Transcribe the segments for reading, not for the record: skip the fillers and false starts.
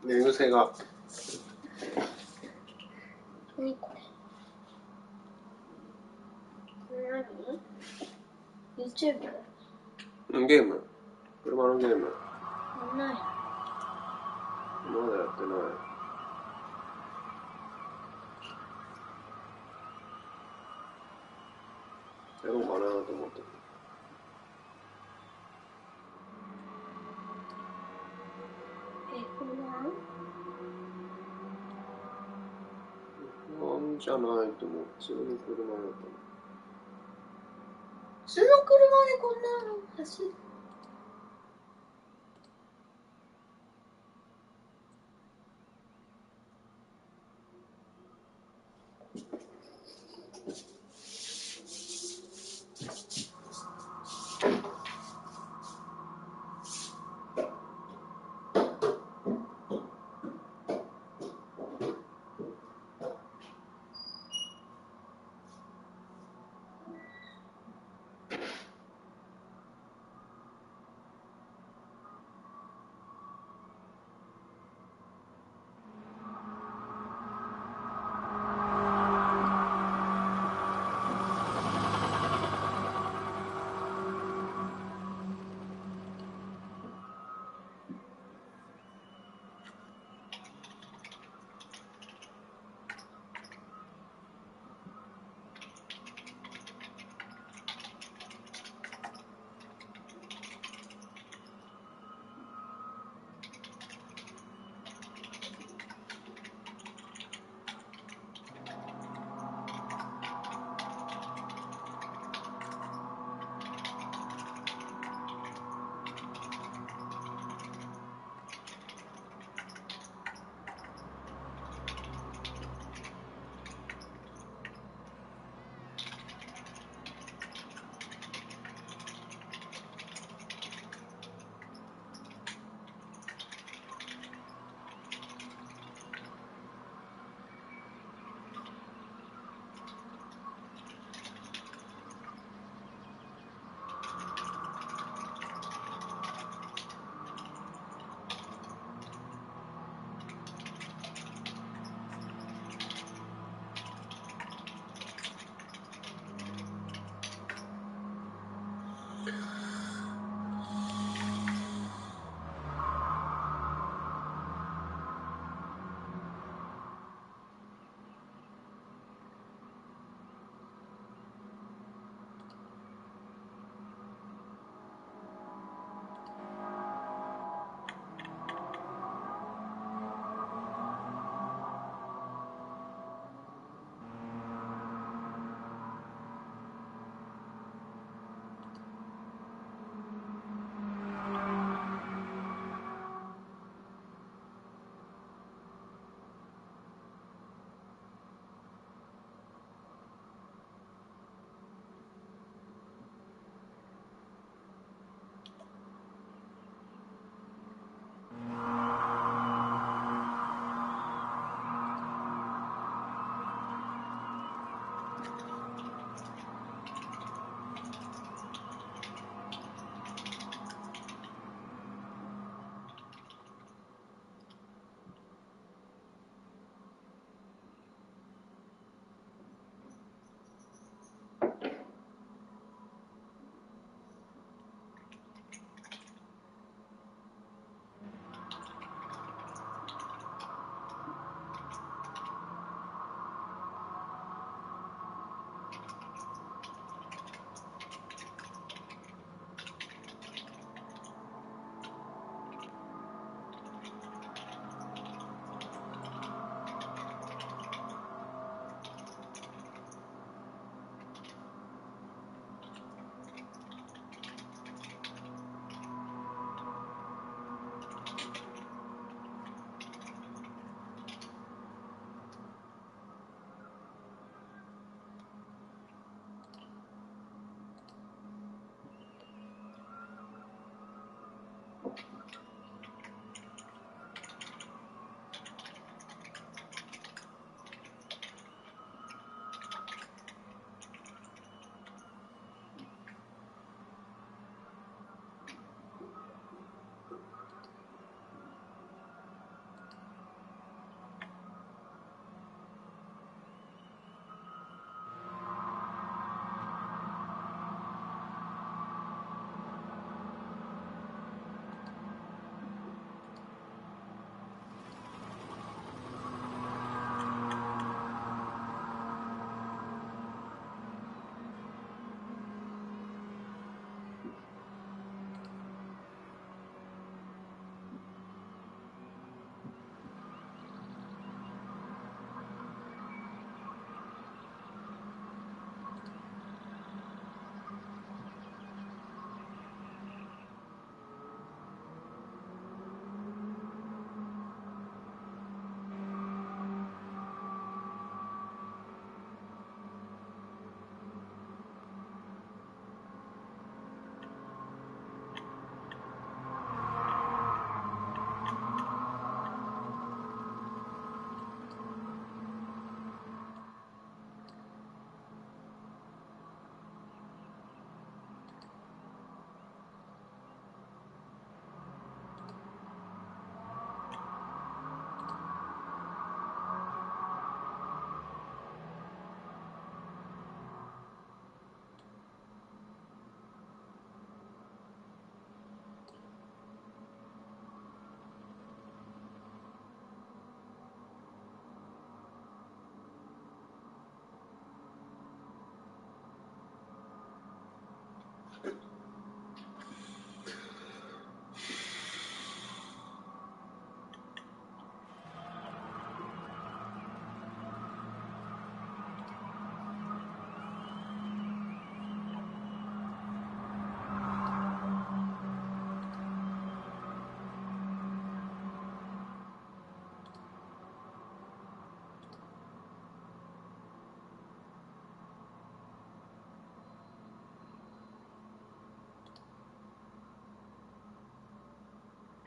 寝癖が。何これ。これ何 ?YouTube？ ゲーム。車のゲーム。ない。まだやってない。やろうかなと思って。車じゃないと思う。普通の車だと思う。普通の車でこんなの走る。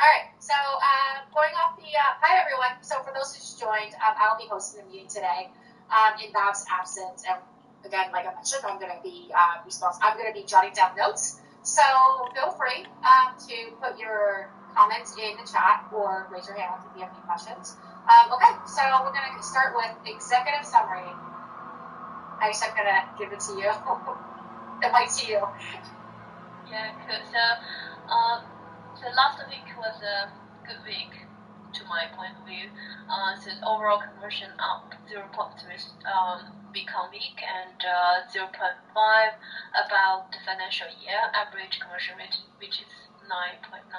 Alright, so going off the, hi everyone. So for those who just joined, I'll be hosting the meeting today in Bob's absence. And again, like I mentioned, I'm going to be I'm going to be jotting down notes. So feel free to put your comments in the chat or raise your hand if you have any questions. Okay, so we're going to start with executive summary. I guess I'm going to give it to you. The mic to you. Yeah, good. So last week was a good week to my point of view. So the overall conversion up 0.3 become week and 0.5 about the financial year average conversion rate, which is 9.9,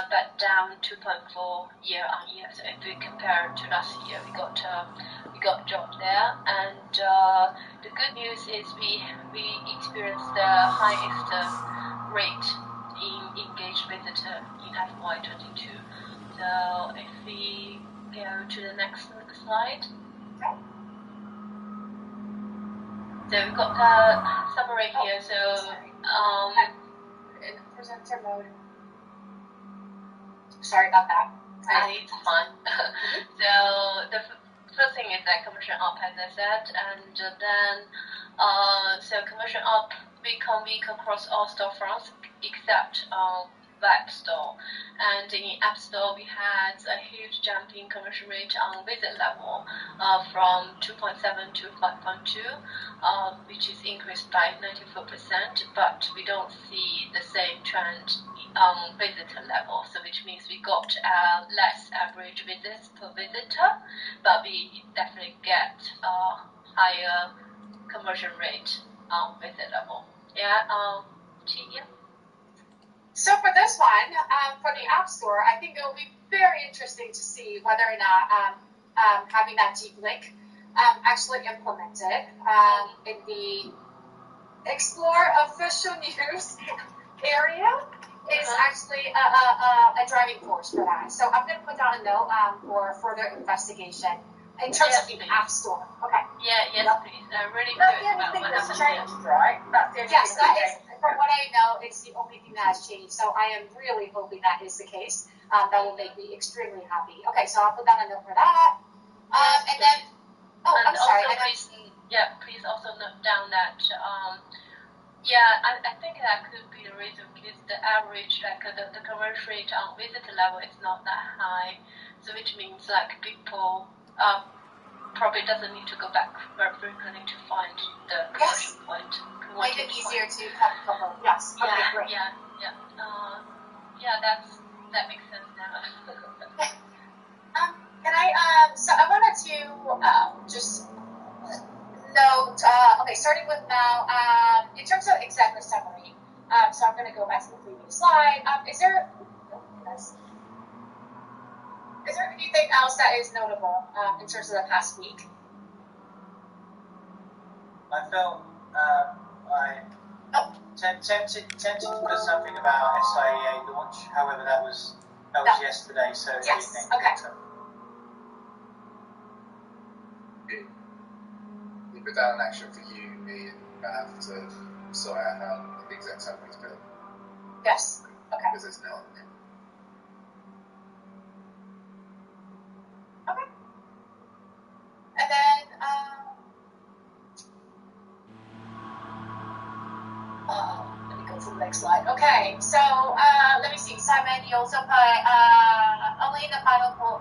but down 2.4 year on year. So if we compare to last year, we got a drop there. And the good news is we experienced the highest rate in engaged visitor in FY22. So if we go to the next slide. So we've got the summary here. So in presenter mode. Sorry about that. It's fine. So the first thing is that conversion up, as I said, and then so conversion up become weak across all storefronts except web store. And in App Store, we had a huge jump in conversion rate on visit level from 2.7 to 5.2, which is increased by 94%, but we don't see the same trend on visitor level, so which means we got less average visits per visitor, but we definitely get a higher conversion rate on visit level. Yeah, Chi, yeah. So for this one, for the App Store, I think it will be very interesting to see whether or not having that deep link actually implemented in the Explore official news area is actually a driving force for that. So I'm going to put down a note for further investigation in terms of the App Store. Okay. Yes, please. Really curious about what happened changed, right? That's the only yes, thing that is, from what I know, it's the only thing that has changed. So I am really hoping that is the case. That will make me extremely happy. Okay, so I'll put down a note for that. And then, I'm sorry. Also, please also note down that, I think that could be the reason because the average, like the conversion rate on visitor level is not that high. So which means like people probably doesn't need to go back very frequently to find the conversion point. Make it easier to have cover. Yes. Okay, great. That makes sense now. So I wanted to just note, starting with now, in terms of executive summary, so I'm going to go back to the previous slide. Is there anything else that is notable in terms of the past week? I felt I tempted to put something about SIEA launch. However, that was yesterday. So yes, okay. You put down an action for you, me, and Mav to sort out how the exec summary's built. Yes. Okay. Because it's not. Okay. And then, let me go to the next slide. Okay, so let me see. Simon, you also put only in the final bullet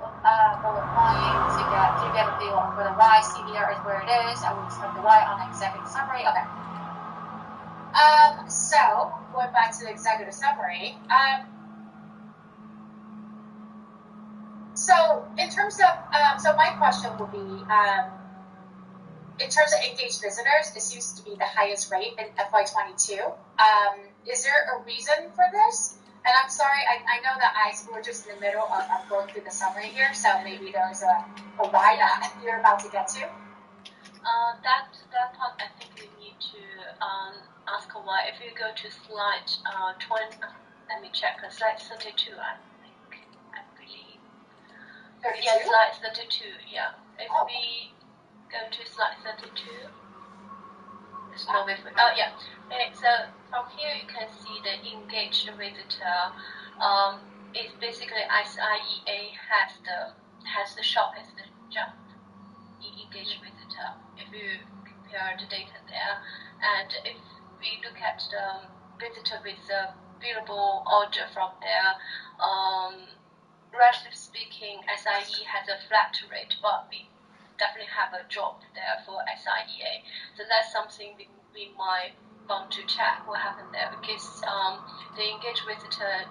point to get a feel for the why CBR is where it is. I will explain the why on the executive summary. Okay. So going back to the executive summary. So in terms of, so my question would be, in terms of engaged visitors, it seems to be the highest rate in FY22. Is there a reason for this? And I'm sorry, I know that we're just in the middle of going through the summary here, so maybe there's a why that you're about to get to. That part, I think we need to ask why. If you go to slide 20, let me check, slide 32, I believe. 32? Yeah, slide 32, yeah. If we go to slide 32, it's not with, so from here you can see the engaged visitor. it's basically SIEA has the sharpest jump in engaged visitor if you compare the data there. And if we look at the visitor with a billable order from there, relatively speaking, SIE has a flat rate, but we definitely have a drop there for SIEA. So that's something we might want to check what happened there, because the engaged visitor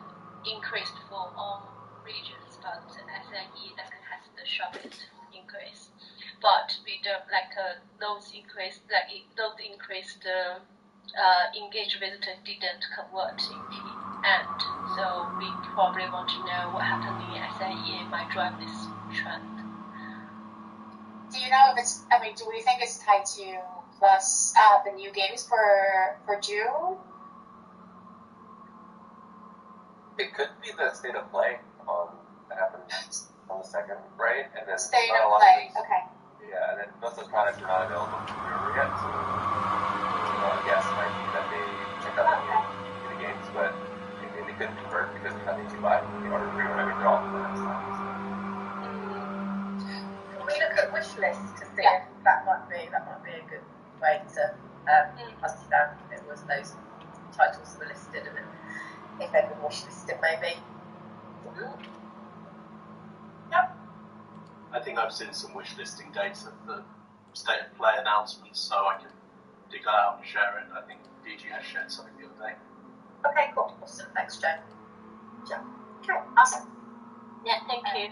increased for all regions, but SIE definitely has the sharpest increase. But we don't those increased engaged visitor didn't convert in the end. So we probably want to know what happened in SIE might drive this trend. Do you know if do we think it's tied to plus the new games for June? It could be the state of play that happened on the second, right? And then State of play, okay. Yeah, and then most of those products are not available to pre-order yet, so yes, it might be that they check out the games, but they couldn't convert because there's nothing to buy in order to pre-order every drop. Can we look at wish lists to see if that might be a good way to understand if it was those titles that were listed and then if they've been wish listed maybe. I think I've seen some wish listing data for state of play announcements, so I can dig that out and share it. I think DG has shared something the other day. Okay, cool. Awesome. Thanks, Joe. Yeah. Okay, awesome. Yeah, thank you.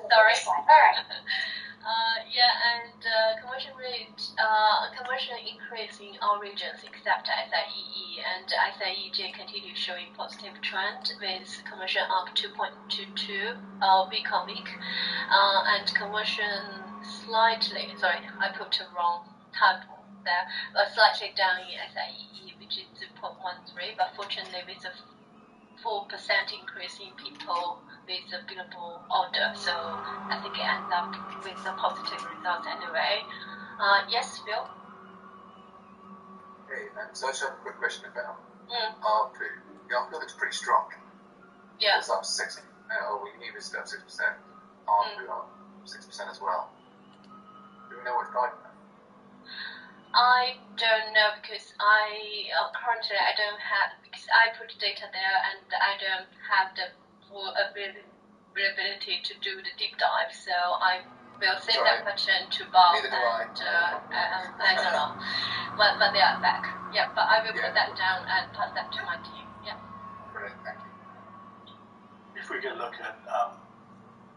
Sorry. All right. Conversion increase in all regions except SIEE, and SIEJ continues showing positive trend with conversion up 2.22 week on week, and conversion slightly, sorry, I put the wrong typo there, slightly down in SIEE, which is 2.13, but fortunately with a 4% increase in people with a billable order, so I think it ends up with a positive result anyway. Yes, Phil? Hey, so I just have a quick question about ARPU. The ARPU looks pretty strong. Yeah. It's up 6%. We was up 6%. ARPU up 6% as well. Do we know what's driving that? I don't know because currently I don't have, because I put data there and I don't have the full ability to do the deep dive, so I will send that question to Bob. Neither do I. I don't know, but they are back. Yeah, but I will put that down and pass that to my team. Yeah. Brilliant, thank you. If we can look at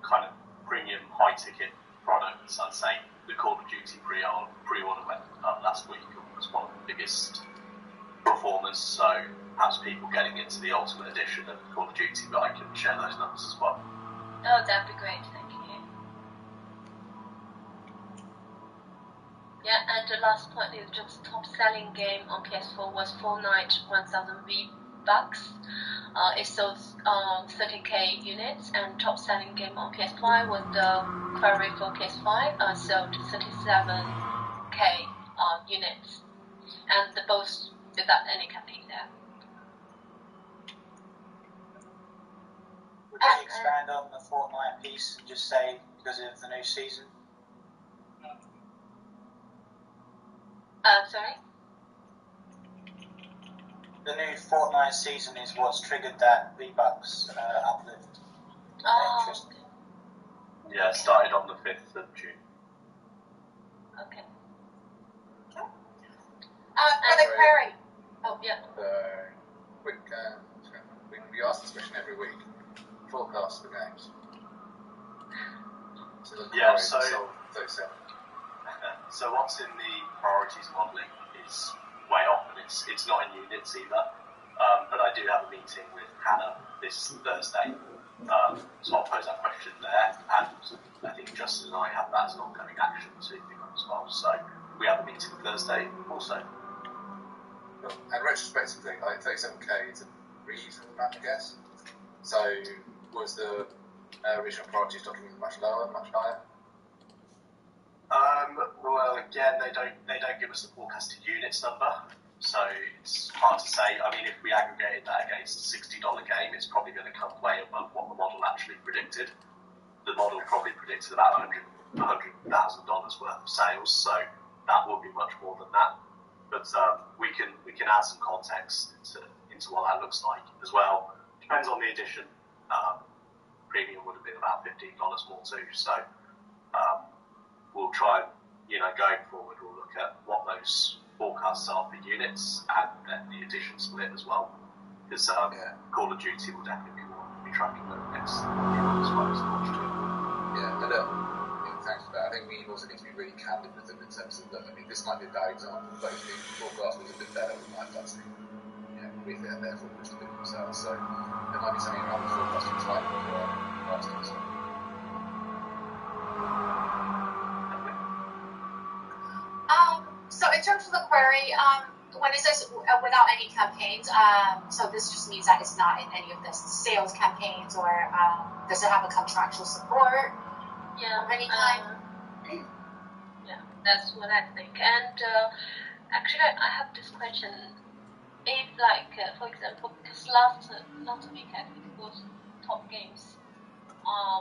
kind of premium high ticket products, I'd say the Call of Duty pre-order went up last week. It was one of the biggest performers, so perhaps people getting into the Ultimate Edition of Call of Duty, but I can share those numbers as well. Oh, that'd be great, thank you. Yeah, and the last point is just top selling game on PS4 was Fortnite 1000 V-Bucks. It sold 30k units, and top selling game on PS5 was the Quarry for PS5, sold 37k units, and the both without any capping there. Would you expand on the Fortnite piece and just say because of the new season? Sorry? The new Fortnite season is what's triggered that V-Bucks uplift. Oh, Yeah, it started on the 5th of June. okay. For the query. Oh, yeah. Quick, we ask this question every week. Forecast for games. So so what's in the priorities modelling is way off, and it's not in units either. But I do have a meeting with Hannah this Thursday, so I'll pose that question there, and I think Justin and I have that as an ongoing action to do as well. So we have a meeting Thursday also. And retrospectively, like 37k is a reasonable amount, I guess. So was the original priorities document much lower, much higher? Well, again, they don't give us the forecasted units number. So it's hard to say. I mean, if we aggregated that against a $60 game, it's probably going to come way above what the model actually predicted. The model probably predicted about $100,000 worth of sales, so that will be much more than that. But we can add some context into what that looks like as well. Depends on the edition. Premium would have been about $15 more too. So we'll try and, going forward, we'll look at what those forecasts are for units and then the edition split as well. Because Call of Duty will definitely be one we'll be tracking over the next few months while it's launched too. Yeah, and thanks for that. I think we also need to be really candid with them in terms of that. I mean, this might be a bad example, but if the forecast was a bit better, we might have done something. With it, and therefore pushed a bit themselves. So there might be something around the forecasting slightly before last time. So. So in terms of the query, when it says without any campaigns, so this just means that it's not in any of the sales campaigns, or does it have a contractual support of any kind? Yeah, that's what I think. And actually, I have this question. If, like, for example, because last week I think it was top games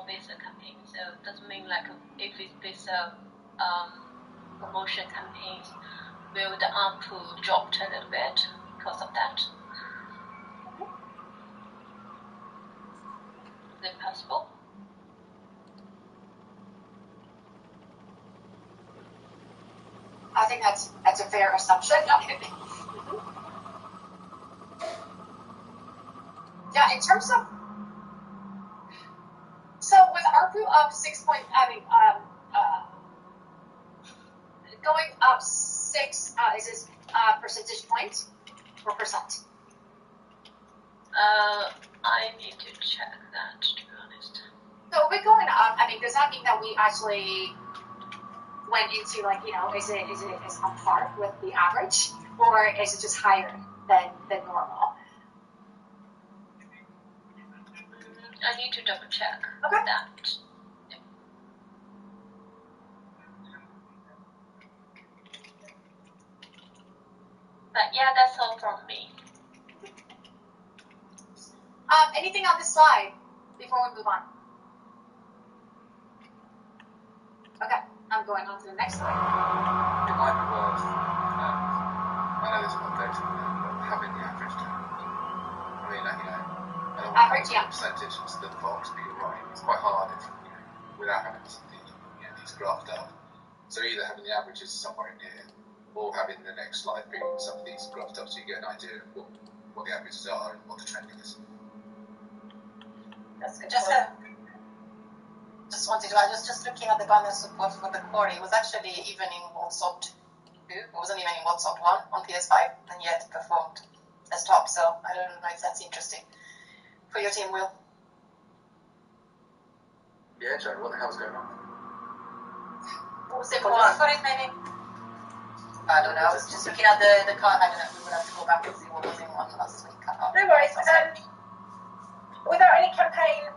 based on campaign, so it doesn't mean like if it's based on promotion campaigns, will the ARPU drop a little bit because of that? Is it possible? I think that's a fair assumption. Yeah, in terms of, so with ARPU of going up 6, is this percentage point or percent? I need to check that, to be honest. So we're going up. I mean, does that mean that we actually went into, like, is it on par with the average, or is it just higher than normal? I need to double check that. Yeah. But yeah, that's all from me. Anything on this slide before we move on? Okay, I'm going on to the next slide. It might be worth, I know there's a lot of data in there, but having the average term. I mean, I don't want to have a percentage into the box, but you're right. It's quite hard if, without having these graphed up. So either having the averages somewhere in here, or having the next slide bring some of these graphed up so you get an idea of what the averages are and what the trend is. That's good. Just wanted to, I was just looking at the banner support for the query. It was actually even in WhatsApp 2. It wasn't even in WhatsApp 1 on PS5, and yet it performed as top. So I don't know if that's interesting for your team, Will. Yeah, Joe, what the hell's going on? What was it for it, maybe? I don't know. I was just looking at the card. I don't know. We would have to go back and see what was in one last week. No worries. Without any campaign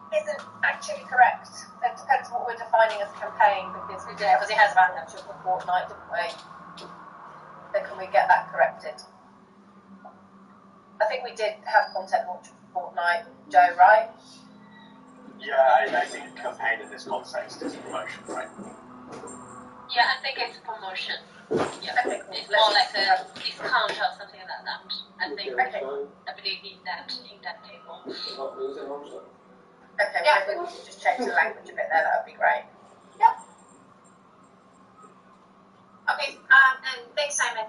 isn't actually correct. It depends what we're defining as campaign, because it has random for Fortnite, didn't we? So can we get that corrected? I think we did have content launch for Fortnite, Joe, right? Yeah, I think campaign in this context is promotion, right? Yeah, I think it's promotion. Yeah, okay, cool. It's more like a discount or something like that. I think. Okay. I believe in that table. Okay, yeah. Maybe we could just change the language a bit there. That would be great. Yep. Okay. And thanks, Simon.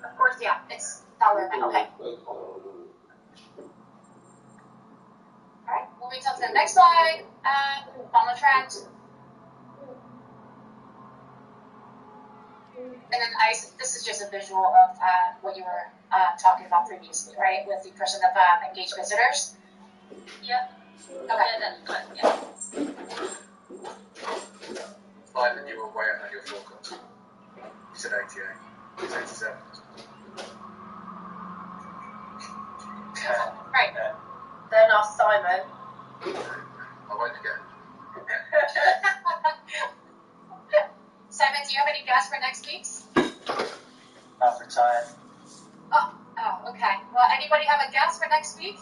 Of course, yeah. It's dollar amount. Okay. All right. Moving on to the next slide. On the trend. And then this is just a visual of what you were talking about previously, right? With the percent of engaged visitors. Yeah. Okay. Yeah, that's good. Yeah. Simon, you were way out on your forecast. You said 88. It's 87. Right. Then ask Simon. I won't forget. Simon, do you have any guess for next week's? I've retired. Oh, okay. Well, anybody have a guess for next week?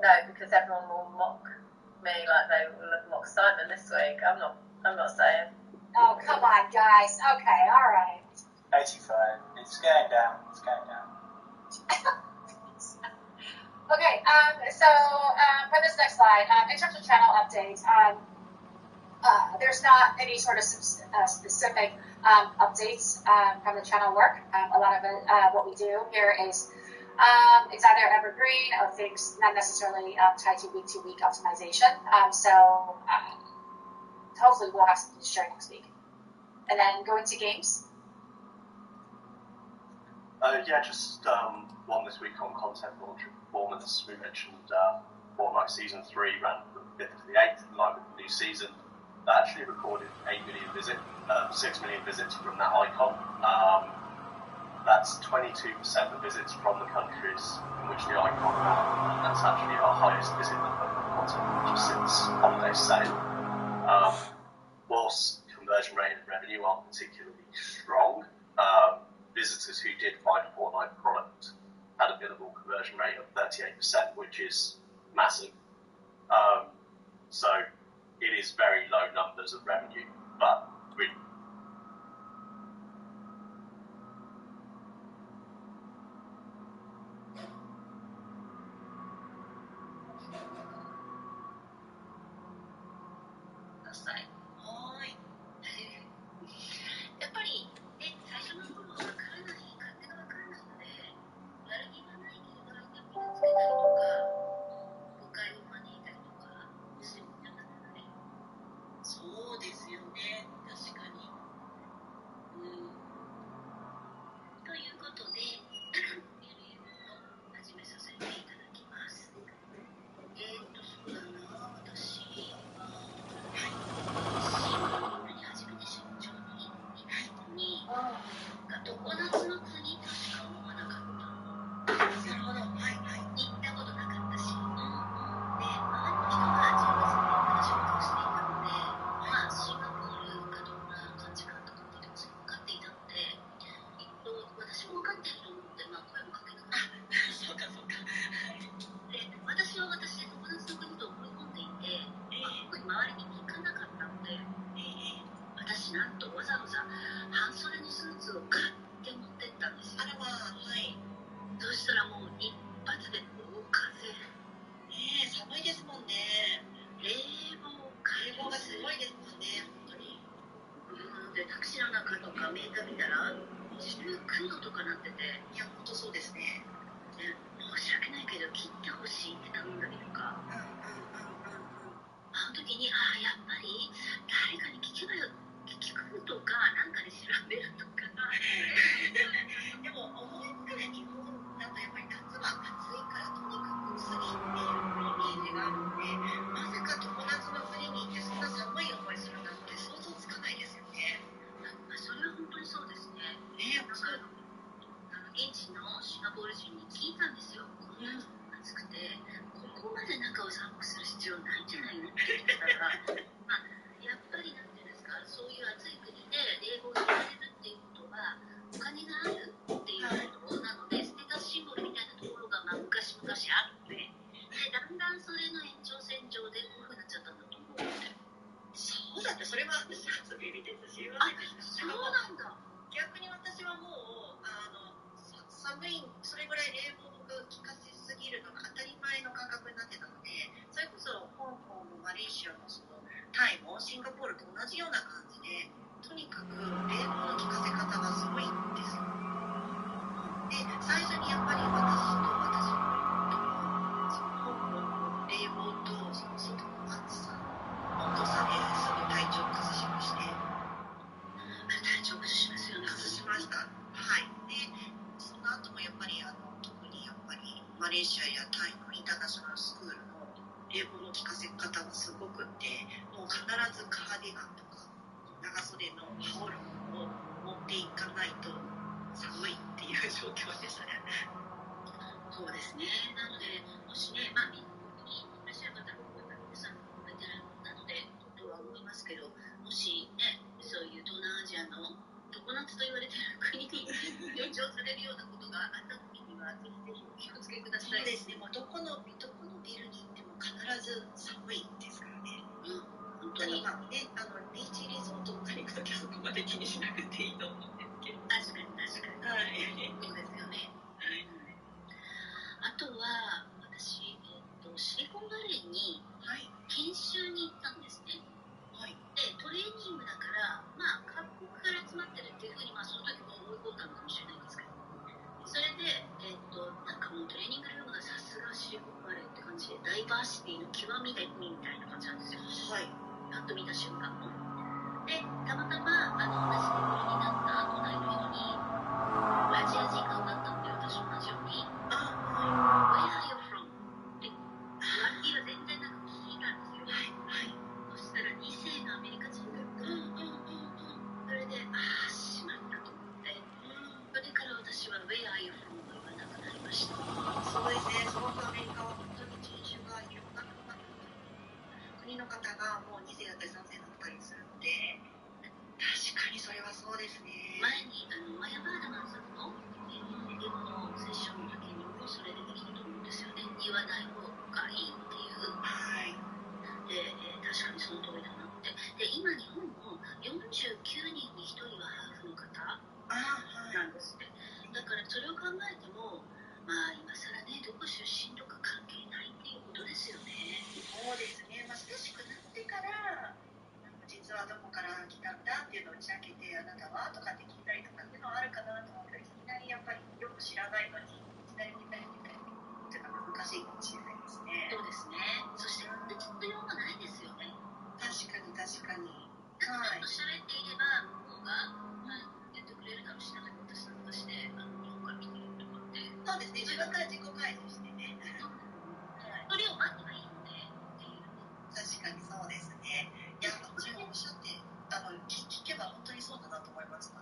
No, because everyone will mock me like they will have mocked Simon this week. I'm not saying. Oh, come on, guys. Okay, all right. 85. It's going down. It's going down. Okay, so for this next slide, in terms of channel updates, there's not any sort of specific updates from the channel work. A lot of it, what we do here is it's either evergreen or things not necessarily tied to week optimization. So hopefully we'll have something to share next week. And then going to games. Yeah, just one this week on content launch and performance. We mentioned Fortnite Season 3 ran from the 5th to the 8th, in line with the new season. That actually recorded 8 million visits, 6 million visits from that icon. That's 22% of visits from the countries in which the icon ran, and that's actually our highest visit number for content launch since holiday sale. Whilst conversion rate and revenue aren't particularly strong, visitors who did find a Fortnite product had a billable conversion rate of 38%, which is massive. So it is very low numbers of revenue, but really. はぜひぜひお気をつけください。そうですね、もうどこのビルに行っても必ず寒いですからね。本当に。まあね、ビーチリゾートとかに行くときはそこまで気にしなくていいと思うんですけど。確かに確かに。はい。そうですよね。あとは、私、シリコンバレーに研修に行ったんですね。はい。で、トレーニングだから、まあ、各国から集まってるっていうふうに、まあ、その時も思い込んだのかもしれないんですけど。それで、なんかもうトレーニングルームがさすがシリコンバレーって感じで、ダイバーシティの極みでみたいな感じなんですよ。はい。パッと見た瞬間も。で、たまたま、同じテーブルになった隣の人に、アジア人顔だったので、私と同じように、Where are you from? って言われている全然なんか聞いたんですよ。はい。はい。そしたら2世のアメリカ人だった。それで、しまったと思って。それから私は Where are you from? と言わなくなりました。そうですね、すごくアメリカは本当に人種がいろんな国の方がもう2世だったり3世だったりするので、確かにそれはそうですね。前にマヤバーダマンさんの英語のセッションの時にもそれ出てきたと思うんですよね。言わない方がいいっていう。はい。で、確かにその通りだなって。で、今日本も49人に1人はハーフの方なんですって。だからそれを考えても、まあ今更ね、どこ出身とか関係ないっていうことですよね。そうですね。まあ、親しくなってから、実はどこから来たんだっていうのを打ち明けて、あなたはとかって聞いたりとかっていうのはあるかなと思うけど、いきなりやっぱりよく知らないのに、いきなりっていうのは難しいかもしれないですね。そうですね。そして、必要もないですよね。確かに確かに。はい。喋っていれば、向こうが、言ってくれるだろうし、例えば私なんかして、日本から来てるとかって。そうですね、自分から自己開示してね。それを待てばいいので、っていう。確かにそうですね。いや、それをおっしゃって、聞けば本当にそうだなと思いました。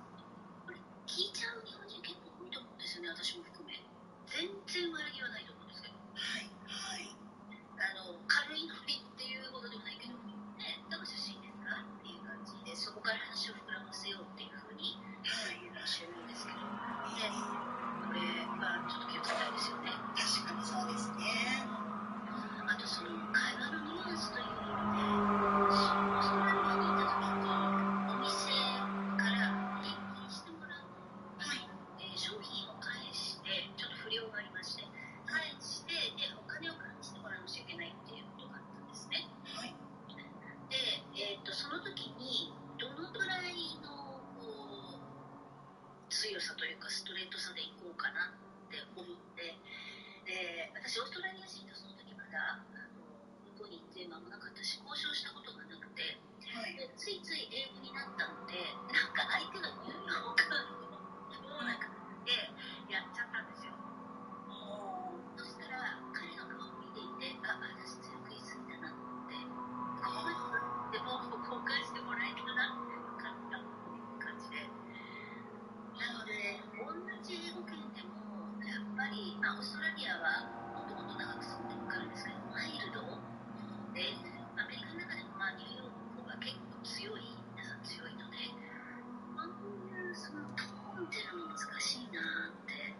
これ、聞いちゃう日本人結構多いと思うんですよね、私も含め。全然悪気はないと思うんですけど。はい、はい。軽いノリっていうほどでもないけど、ね、どこ出身ですかっていう感じで、そこから話を膨らませようっていうふうに言うかもしれないんですけど、で、これはちょっと気をつけたいですよね。確かにそうですね。あとその会話のニュアンスという意味で、オーストラリアに行った時にお店から返金してもらう、商品を返して、ちょっと不良がありまして、返して、で、お金を返してもらわなきゃいけないっていうことがあったんですね。はい。で、その時に、どのくらいの強さというかストレートさでいこうかなって思って、で、私オーストラリア人とその時まだ向こうに行って間もなかったし、交渉したことがなくて、でついつい英語になったので、なんか相手がニューヨーカーのなんかでやっちゃったんですよ。そしたら彼の顔を見ていて、私強く言い過ぎたなって、ここまででも交換してもらえたなって分かったっていう感じで。なので、同じ英語圏でも、やっぱり、オーストラリアはもともと長く住んでるからですけど、マイルドで、アメリカの中でもニューヨークが結構強い、皆さん強いので、こういうそのトーンっていうのも難しいなって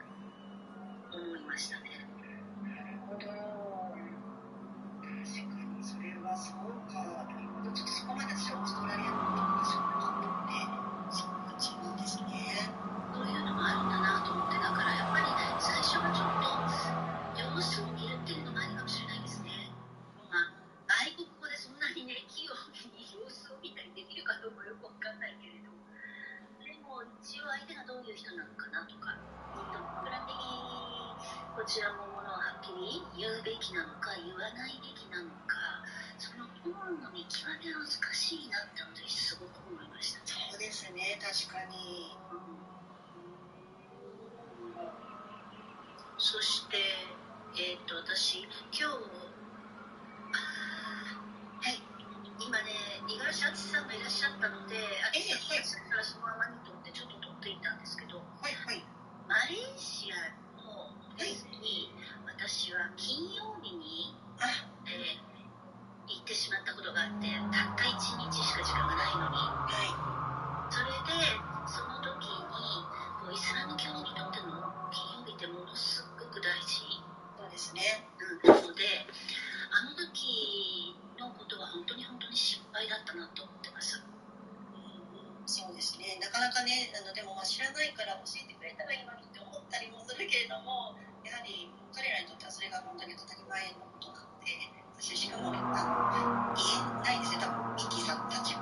思いましたね。なるほど。確かにそれはそうか。なるほど。ちょっとそこまで私はオーストラリアのことが知らなかったので、そうか、違うんですね。そういうのもあるんだなと思って、だからやっぱり最初はちょっと様子を見るっていうのもあるかもしれないですね。外国語でそんなにね、器用に様子を見たりできるかどうかよくわかんないけれど、でも一応相手がどういう人なのかなとか、どのくらいこちらもものをはっきり言うべきなのか言わないべきなのか、そのトーンの見極めが難しいなって私すごく思いました。そうですね、確かに。そして、私、今日、今ね、五十嵐敦さんがいらっしゃったので、敦さんがいらっしゃったらそのままにとってちょっと撮っていたんですけど、マレーシアのフェスに、私は金曜日に、行ってしまったことがあって、たった1日しか時間がないのに、それで、その時に、イスラム教にとっての金曜日ってものすごなので、あの時のことは本当に失敗だったなと思ってます。そうですね、なかなかね、でも知らないから教えてくれたらいいのにって思ったりもするけれども、やはり彼らにとってはそれが本当に当たり前のことなので、私しかも言えないですね、多分ミキさんの立場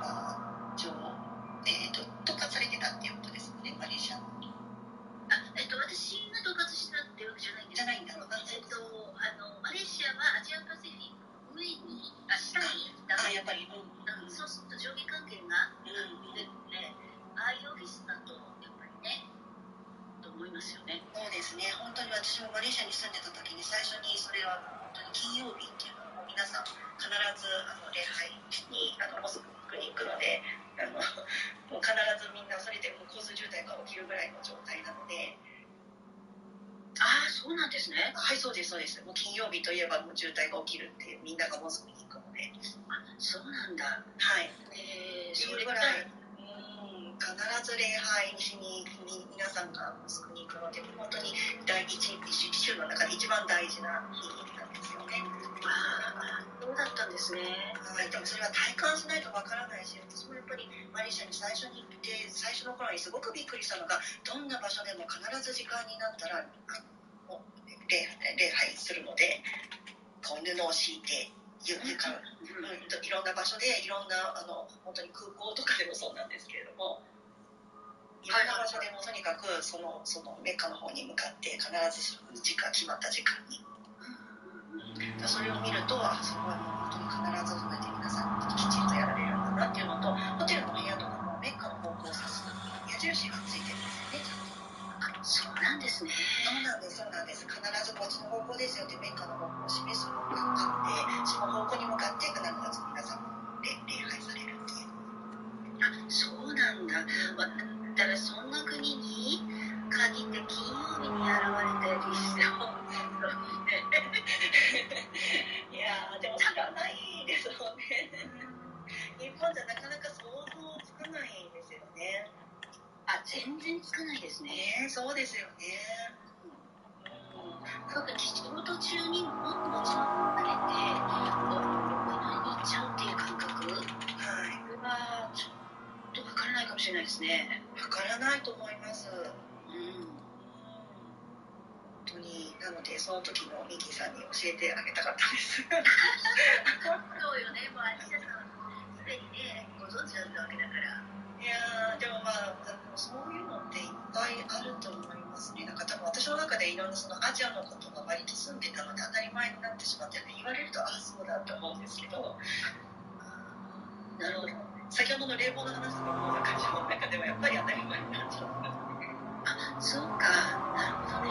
上、統括されてたっていうことですよね、マレーシアの。私が統括したってわけじゃないんです。じゃないんだろうな。マレーシアはアジアパシフィックの上に、下に行った。やっぱり、そうすると上下関係が出て、ああいうオフィスだとやっぱりね、と思いますよね。そうですね、本当に私もマレーシアに住んでた時に最初にそれは本当に金曜日っていうのを皆さん必ず礼拝にモスクに行くので、もう必ずみんなそれでもう交通渋滞が起きるぐらいの状態なので。ああ、そうなんですね。はい、そうですそうです。もう金曜日といえばもう渋滞が起きるってみんながモスクに行くので。あ、そうなんだ。はい。それぐらい必ず礼拝しに皆さんがモスクに行くので、本当に週の中で一番大事な日なんですよね。ああ、そうだったんですね。はい、でもそれは体感しないとわからないし、私もやっぱりマレーシアに最初に行って最初の頃にすごくびっくりしたのが、どんな場所でも必ず時間になったら礼拝するので、こう布を敷いていろんな場所でいろんな本当に空港とかでもそうなんですけれども、いろんな場所でもとにかくそのメッカの方に向かって必ず決まった時間に、それを見ると、そこはもう本当に必ずそうやって皆さんきちんとやられるんだなっていうのと、ホテルの部屋とかもメッカの方向を指す矢印がついてるんですよね、ちゃんと。そうなんですね。そうなんです、そうなんです。必ずこっちの方向ですよってメッカの方向を示すものがあって、その方向に向かって必ず皆さん礼拝されるっていう。あ、そうなんだ。だからそんな国に限って金曜日に現れたりしてもいやー、でも知らないですよね。日本じゃなかなか想像つかないですよね。あ、全然つかないですね。そうですよね。特に仕事中にももちろん離れてお祈りに行っちゃうっていう感覚、これはちょっとわからないかもしれないですね。わからないと思います。本当に、なのでその時のミキさんに教えてあげたかったです。そうよね、もうアリシャさんすでにねご存知だったわけだから。いやー、でもそういうのっていっぱいあると思いますね。なんか多分私の中でいろんなそのアジアのことが割と住んでたので当たり前になってしまって、言われるとそうだと思うんですけど。なるほど。先ほどの冷房の話とかも私の中でもやっぱり当たり前になっちゃう。あ、そうか、なるほどね。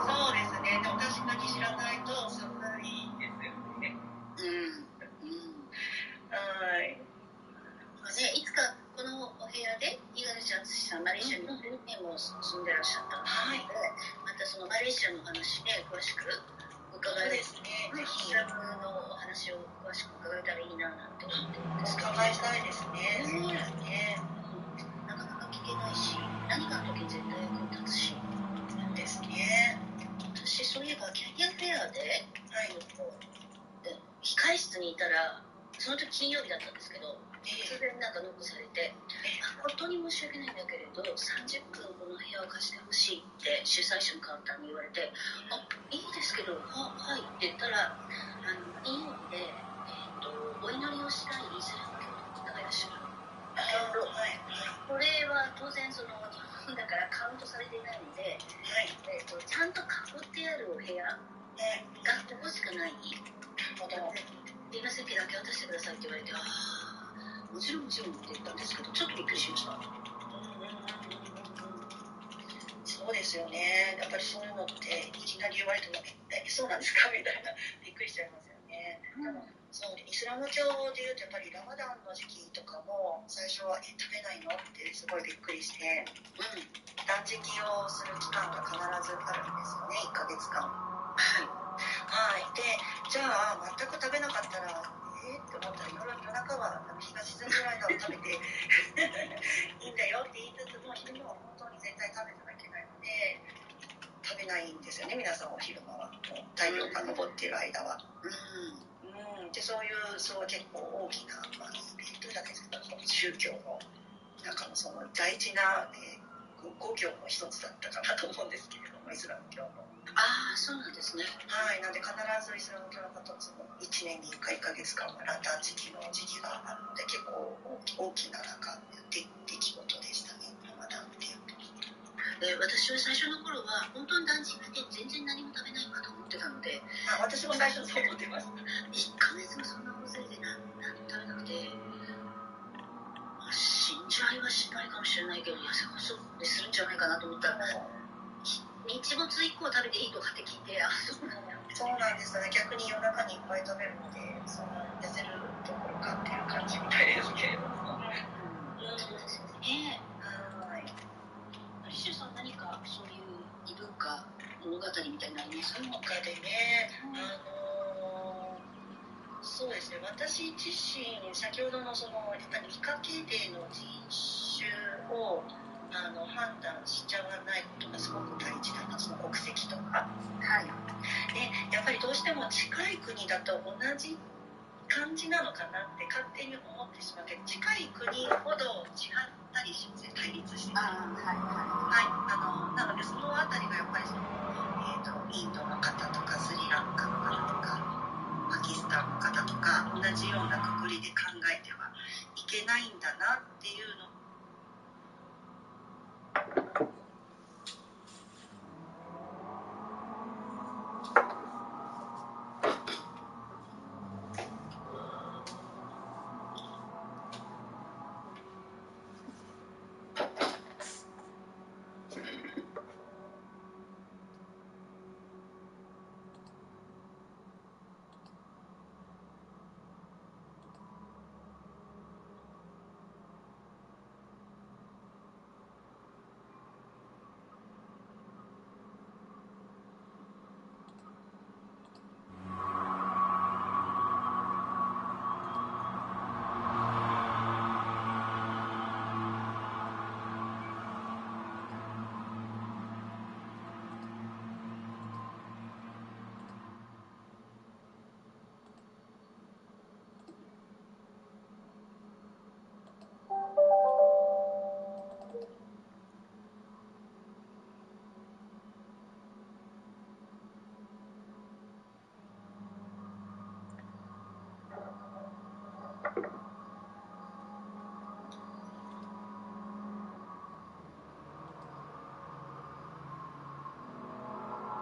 そうですね。でも確かに知らないと寒いですよね。はい。いつかこのお部屋で五十嵐敦さんマレーシアにも住んでらっしゃったので、またそのマレーシアの話で詳しく伺えるですね。ぜひイスラムのお話を詳しく伺えたらいいななんて思ってるんですけど。伺いたいですね。なかなか聞けないし、何かの時に絶対役に立つし。そうですね。私そういえばキャリアフェアで、控室にいたら、その時金曜日だったんですけど、突然なんかノックされて、本当に申し訳ないんだけれど30分この部屋を貸してほしいって主催者の方に言われて、いいですけど、はいって言ったら、金曜日で、お祈りをしたいイスラム教の方がいらっしゃる。これは当然その日本だからカウントされていないので、ちゃんと囲ってあるお部屋がここしかない。すいませんけどだけ渡してくださいって言われて、もちろんって言ったんですけど、ちょっとびっくりしました。そうですよね。やっぱりそういうのっていきなり言われてもそうなんですかみたいなびっくりしちゃいますよね。でもそうイスラム教でいうとやっぱりラマダンの時期とかも最初は食べないのってすごいびっくりして、断食をする期間が必ずあるんですよね。1ヶ月間。で、じゃあ全く食べなかったらって思ったら夜中は日が沈むぐらいのを食べていいんだよって言いつつも、昼間は本当に絶対食べてはいけないので食べべないんですよね、皆さんお昼間は。太陽が昇っている間は。でそう結構大きな、イベントじゃないですか、宗教の中のその大事な、5行の一つだったかなと思うんですけれども、イスラム教の。そうなんですね。はい、なんで必ずイスラム教の方と1年に1回1ヶ月間はランタン時期があるので、結構大きな出来事でしたね、ラマダンっていうと。私は最初の頃は本当に断食って全然何も食べないかと思ってたので、私も最初そう思ってました。1ヶ月もそんな大勢で何も食べなくて、死んじゃいはしないかもしれないけど、痩せ細するんじゃないかなと思ったら、日没以降食べていいとかって聞いて、そうなんですよね。逆に夜中にいっぱい食べるので、そんな痩せるどころかっていう感じみたいですけれども。そうですね。リシュさん、何かそういう異文化物語みたいなのありますか？文化でね、そうですね。私自身、先ほどのやっぱり理科系での人種を判断しちゃわないことがすごく大事だな、その国籍とか。で、やっぱりどうしても近い国だと同じ感じなのかなって勝手に思ってしまうけど、近い国ほど違ったりしますね、対立してたり。なのでそのあたりがやっぱりインドの方とかスリランカの方とかパキスタンの方とか同じようなくくりで考えてはいけないんだなっていうの。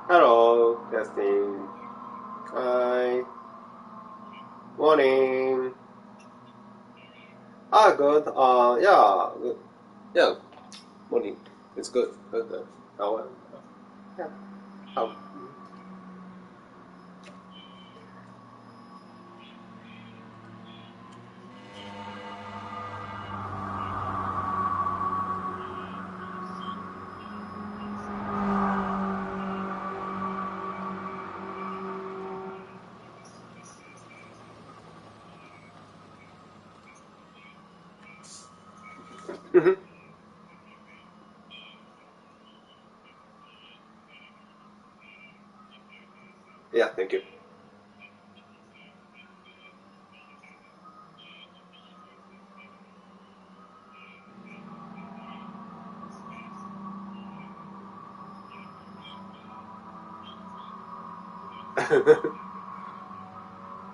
Hello, testing. Hi. Morning. Good. Yeah, good. Yeah, morning. It's good. Good. How? Yeah. How? Mm-hmm. Yeah, thank you.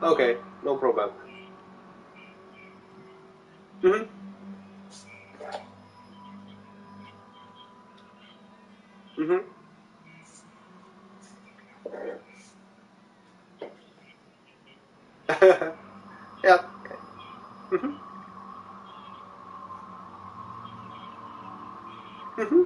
Okay, no problem. Mm-hmm. Mm-hmm. Yeah. Mm-hmm. Mm-hmm.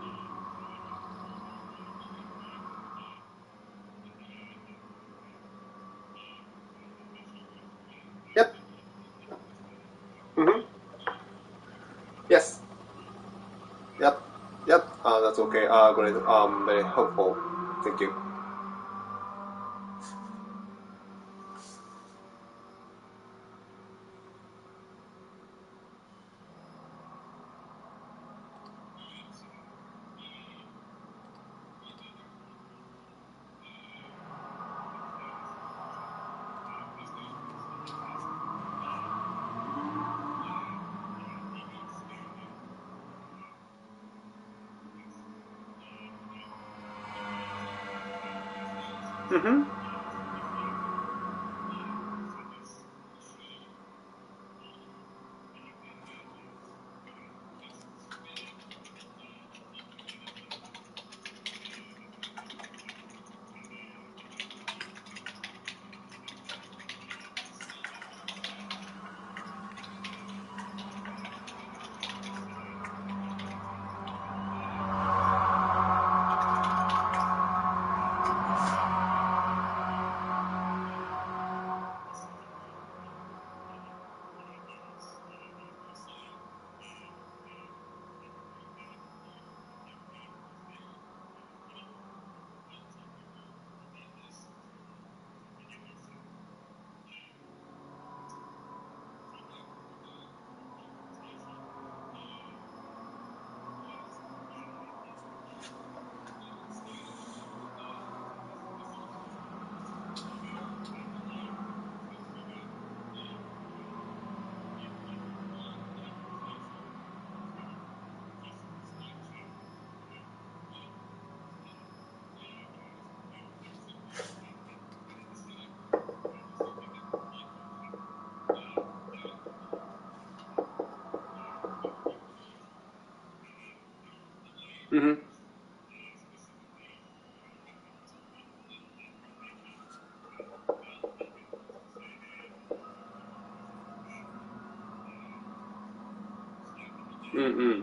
Yep. Mm-hmm. Yes. Yep. Yep. That's okay. Great. Very helpful. Thank you. Mm-hmm. Mm-hmm. Mm-hmm.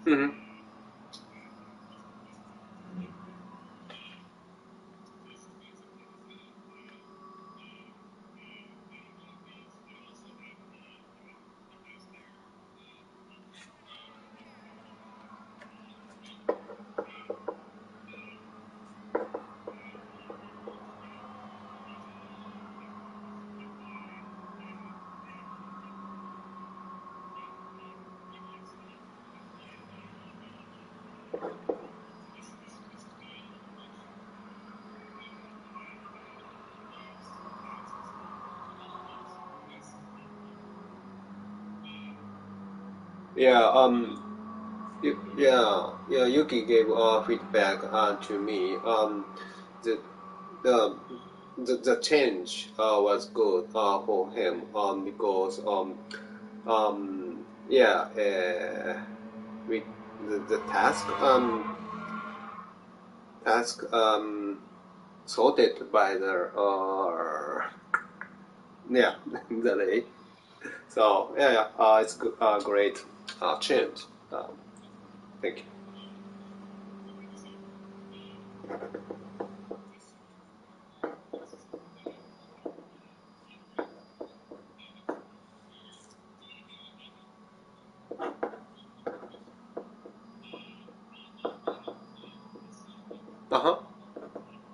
Mm-hmm. Yeah. Yeah. Yuki gave feedback to me. The the the change was good for him because yeah we the task sorted by the yeah the day. So it's good, great change. Thank you. Uh huh.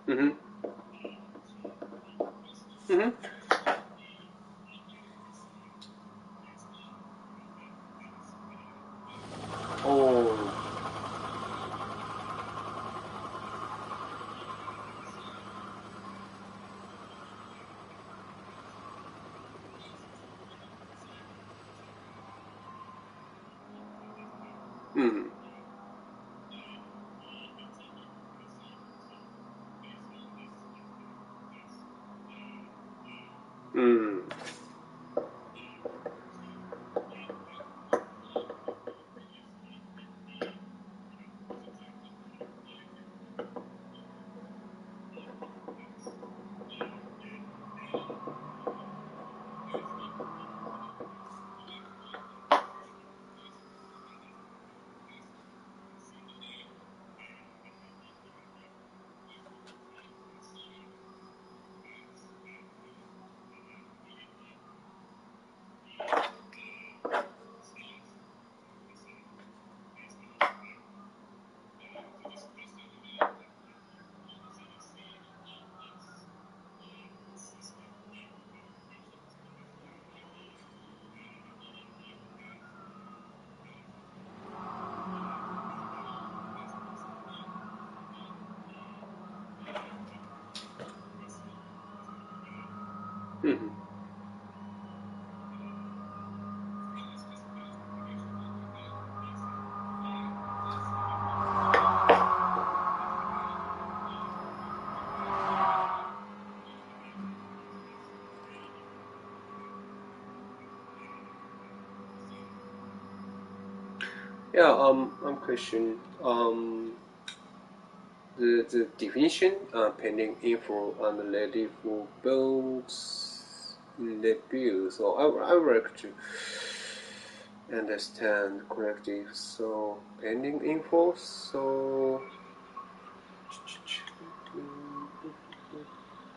Mhm. Mhm. Oh. Mhm. Mhm. Yeah, one question. The definition, pending info and ready for builds review. So I would like to understand correctly. So pending info. So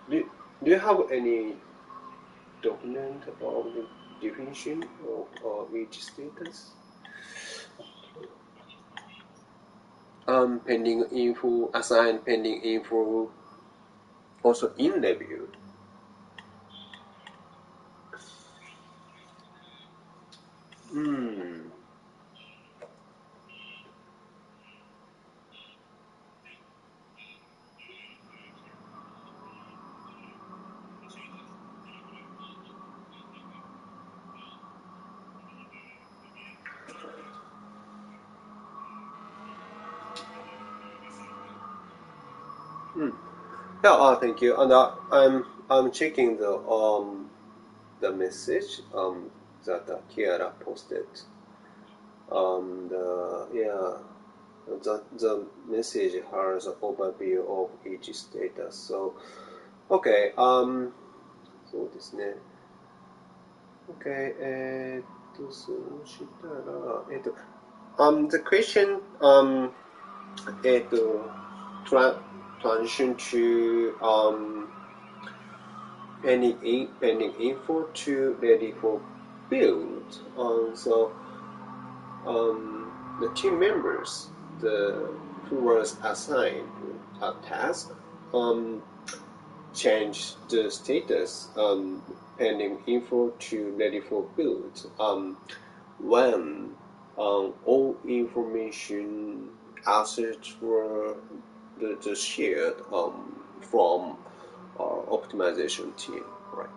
do you have any document about the definition of each status? Pending info, assign pending info, also in review. Yeah, thank you. And I'm checking the message that Kiara posted. The message has an overview of each status. So, okay, そうですね。Okay, そうしたら、the question, transition to, pending info to ready for build. So, the team members, who was assigned a task, change the status, pending info to ready for build, when all information assets were the shared from optimization team, right?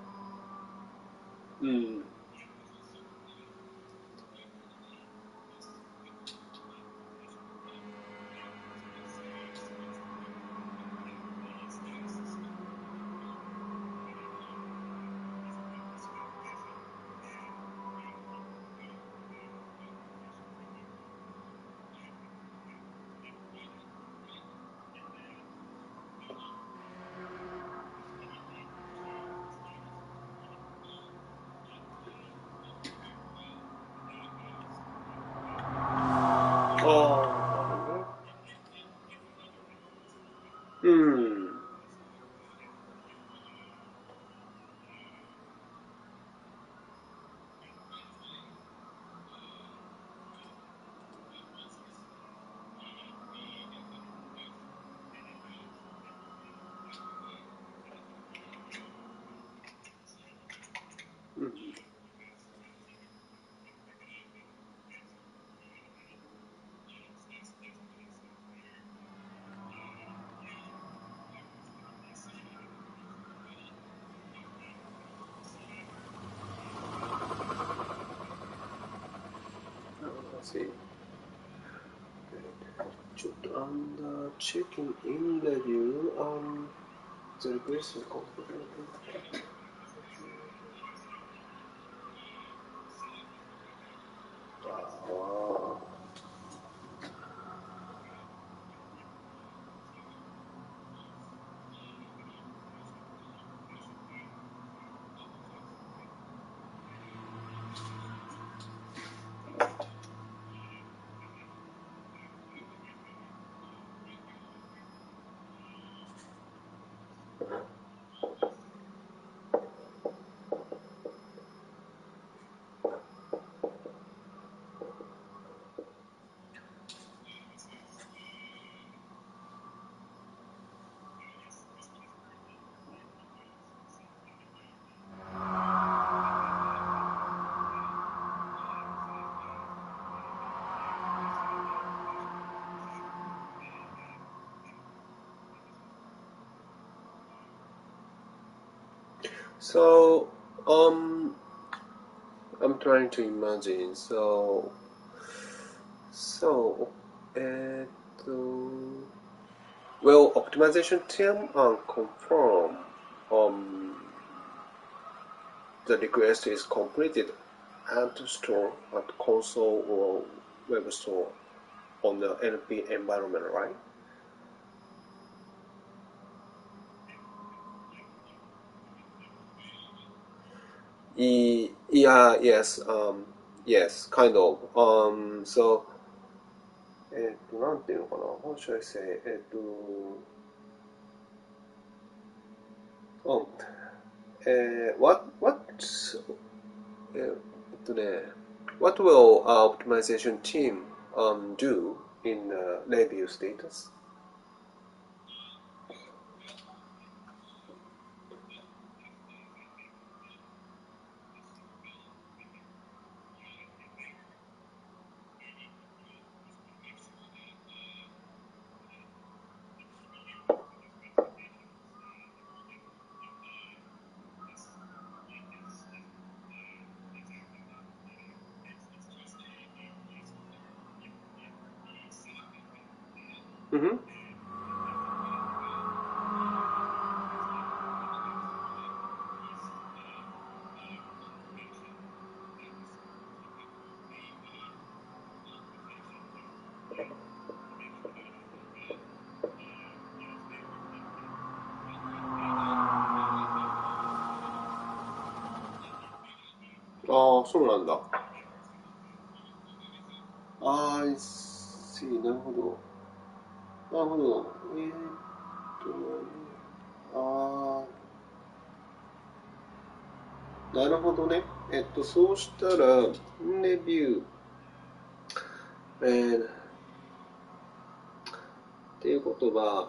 Let's see. Under checking in review, the request is completed. So, I'm trying to imagine. So, will optimization team confirm the request is completed and store at console, or web store on the NP environment, right? Yeah, yes, yes, kind of. So, なんていうのかな、how should I say, what, what will our optimization team do in review status? Mm-hmm. Ah, そうなんだ。I see. なるほど。なるほど。なるほどね。そうしたら、レビュー、っていうことは、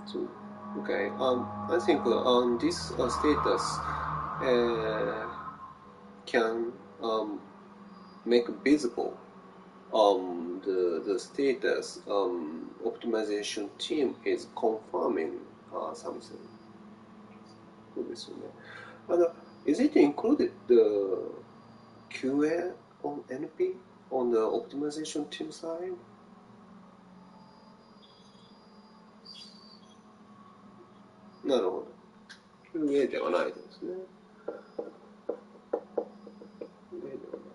so, okay. I think this status can make visible the status optimization team is confirming something. そうですよね。Is it included the QA on NP on the optimization team side? なるほど。QA ではないですね。QA ではない。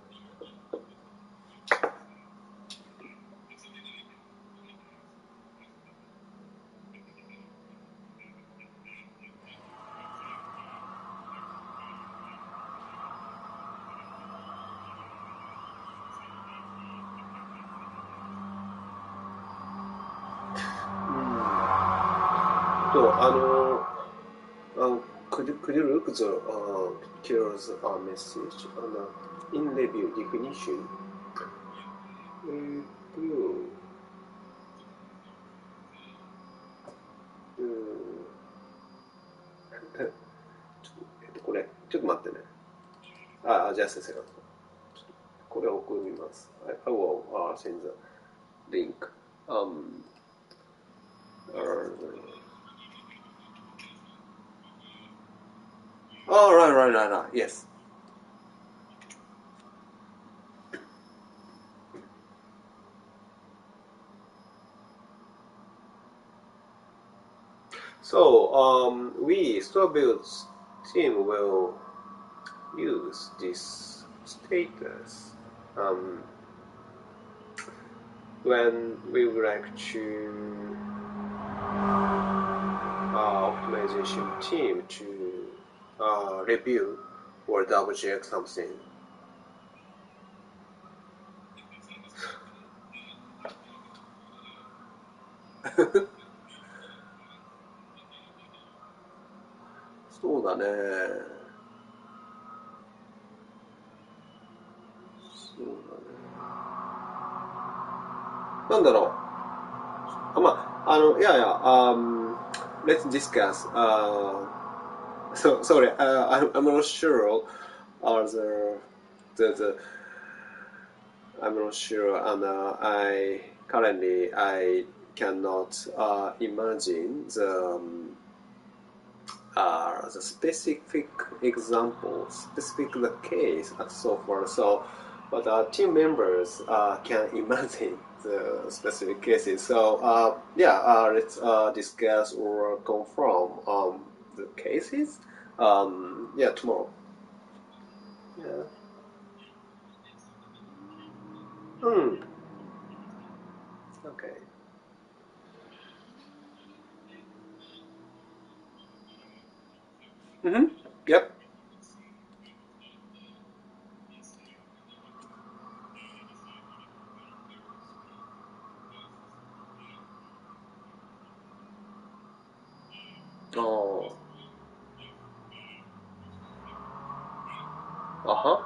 Could you look the Kira's message in review definition? これ、ちょっと待ってね。just a second. これを送ります。I will send the link. Right. Yes. So, we store builds team will use this status when we would like to optimization team to review or double check something. そうだね。そうだね。なんだろう。let's discuss. Sorry, I'm not sure. The I'm not sure, and I cannot imagine the specific example, specific the case, and so forth. So, but team members can imagine the specific cases. So, let's discuss or confirm the cases. Tomorrow. Yeah. Okay. Yep. Oh. Uh-huh.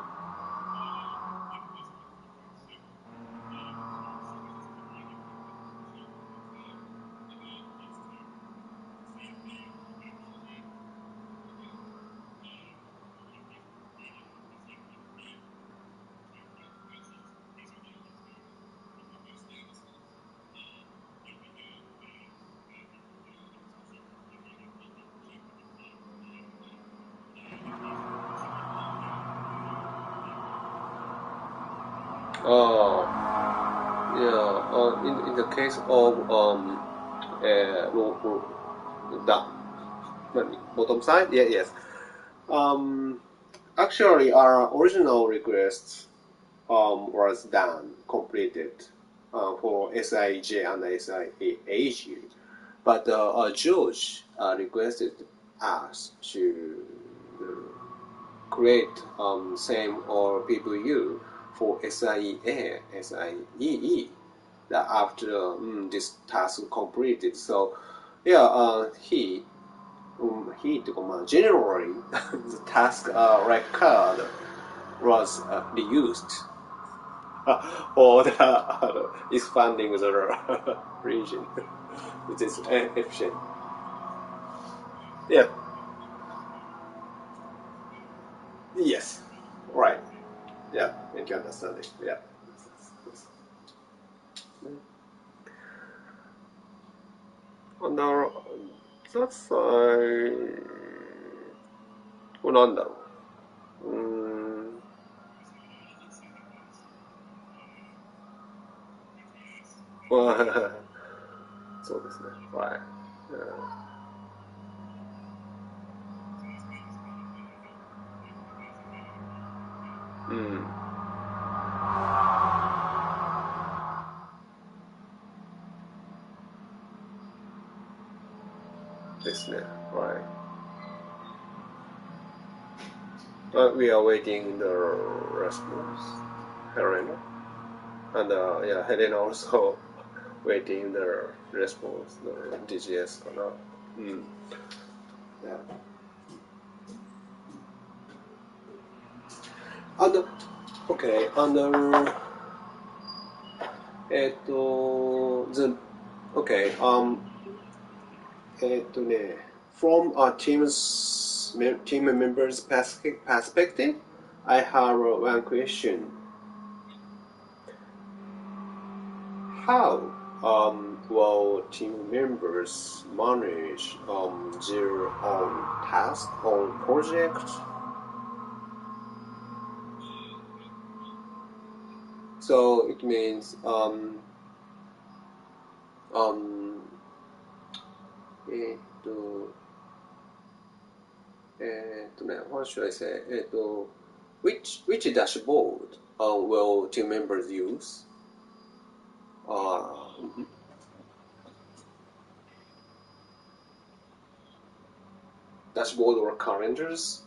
Oh, yeah. In the case of the bottom side, yeah, yes. Um, Actually, our original request was done, completed for SIJ and SIAG, but George requested us to create same or PVU for SIA, SIEE that after this task completed. So yeah, he generally the task record was reused for the expanding the region, which is efficient. Yeah. Yes. Right. Yeah. You can understand it. Yeah. And that's なんだろう。そうですね。はい。うん。ですね。はい。We are waiting the response, Helena. And yeah, Helena also waiting the response, the DGS かな。うん。Yeah. And okay, and the okay, from a team members' perspective, I have one question. How will team members manage their own task or project? So it means what should I say? Which dashboard will team members use? Dashboard or calendars?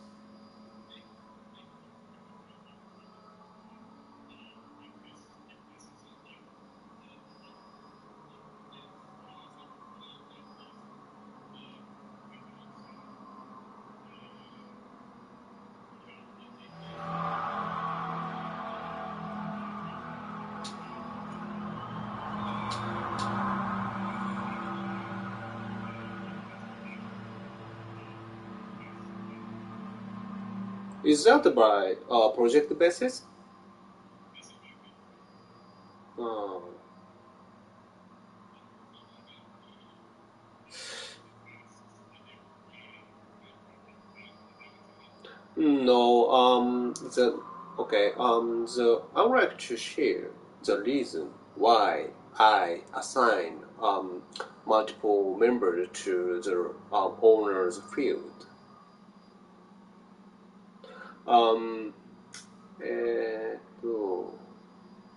Is that by project basis? No, I would like to share the reason why I assign multiple members to the owner's field.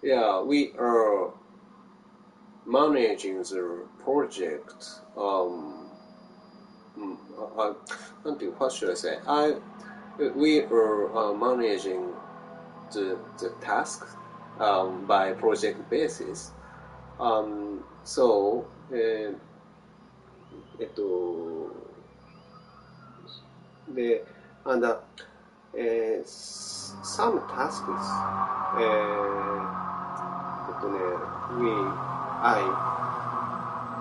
Yeah, we are managing the project. What should I say? We are managing the task by project basis. So, some tasks,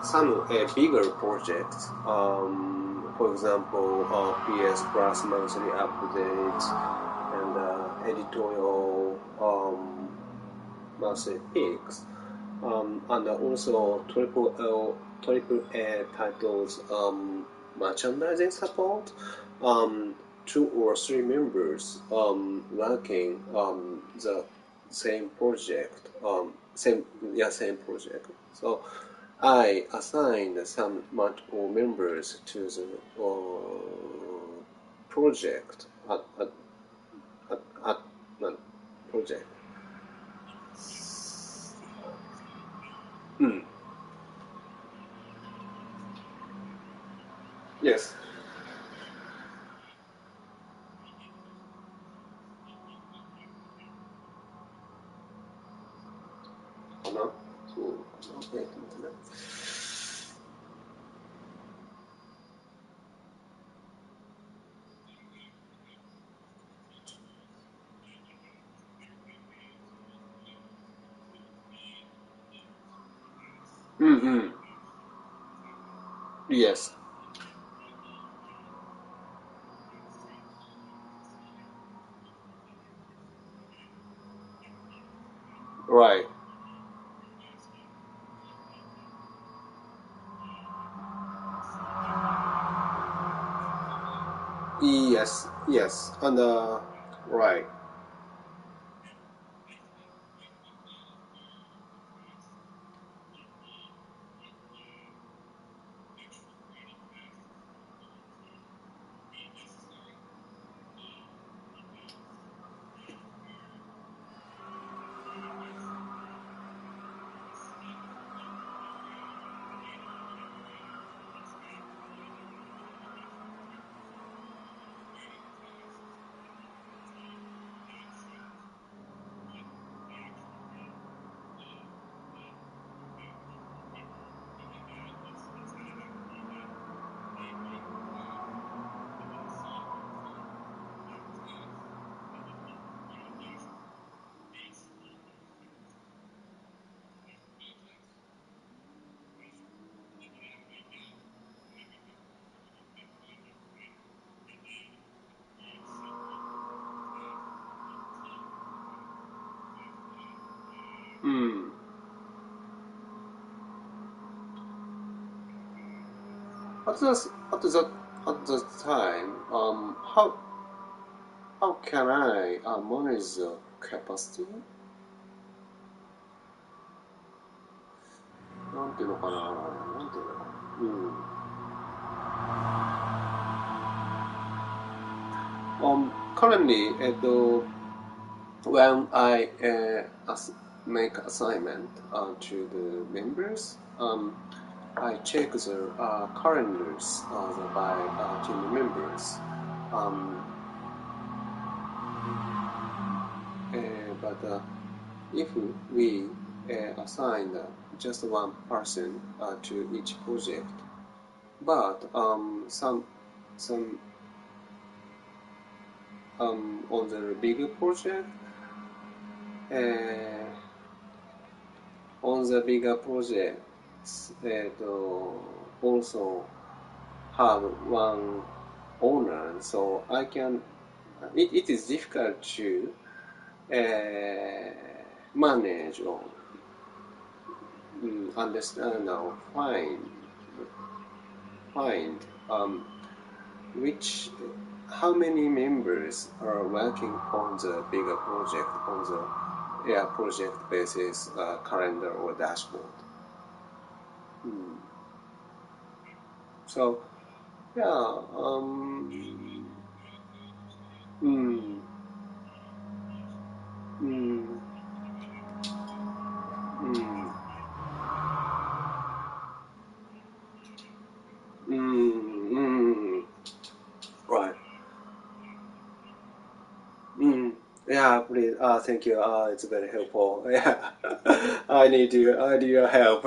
some bigger projects, for example, PS Plus monthly updates and editorial monthly picks, and also triple A titles merchandising support. Two or three members working the same project, same project. So I assigned some multiple members to the project at project. Yes. Yes. Right. Yes, and right. At the time, how can I manage the capacity? なんていうのかな、なんていうのかな。Currently, when I make assignment to the members, I check the calendars by team members. But if we assign just one person to each project, but some on the bigger project, also have one owner, so I can. It is difficult to manage understand or find which how many members are working on the bigger project on the project basis calendar or dashboard. So yeah mm, mm, mm, right. Yeah, please. Thank you. It's very helpful. Yeah, I need your help.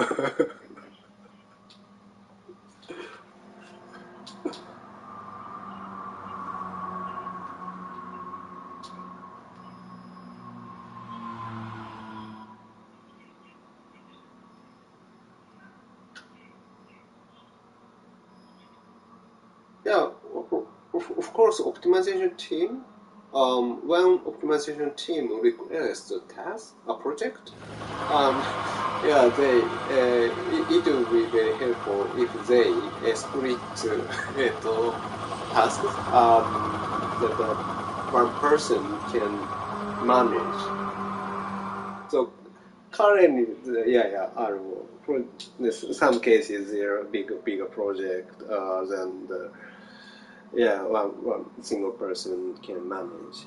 Yeah, of course, optimization team. When optimization team requests a task, a project, yeah, it will be very helpful if they split tasks that one person can manage. So currently, for some cases, there are bigger project than one single person can manage.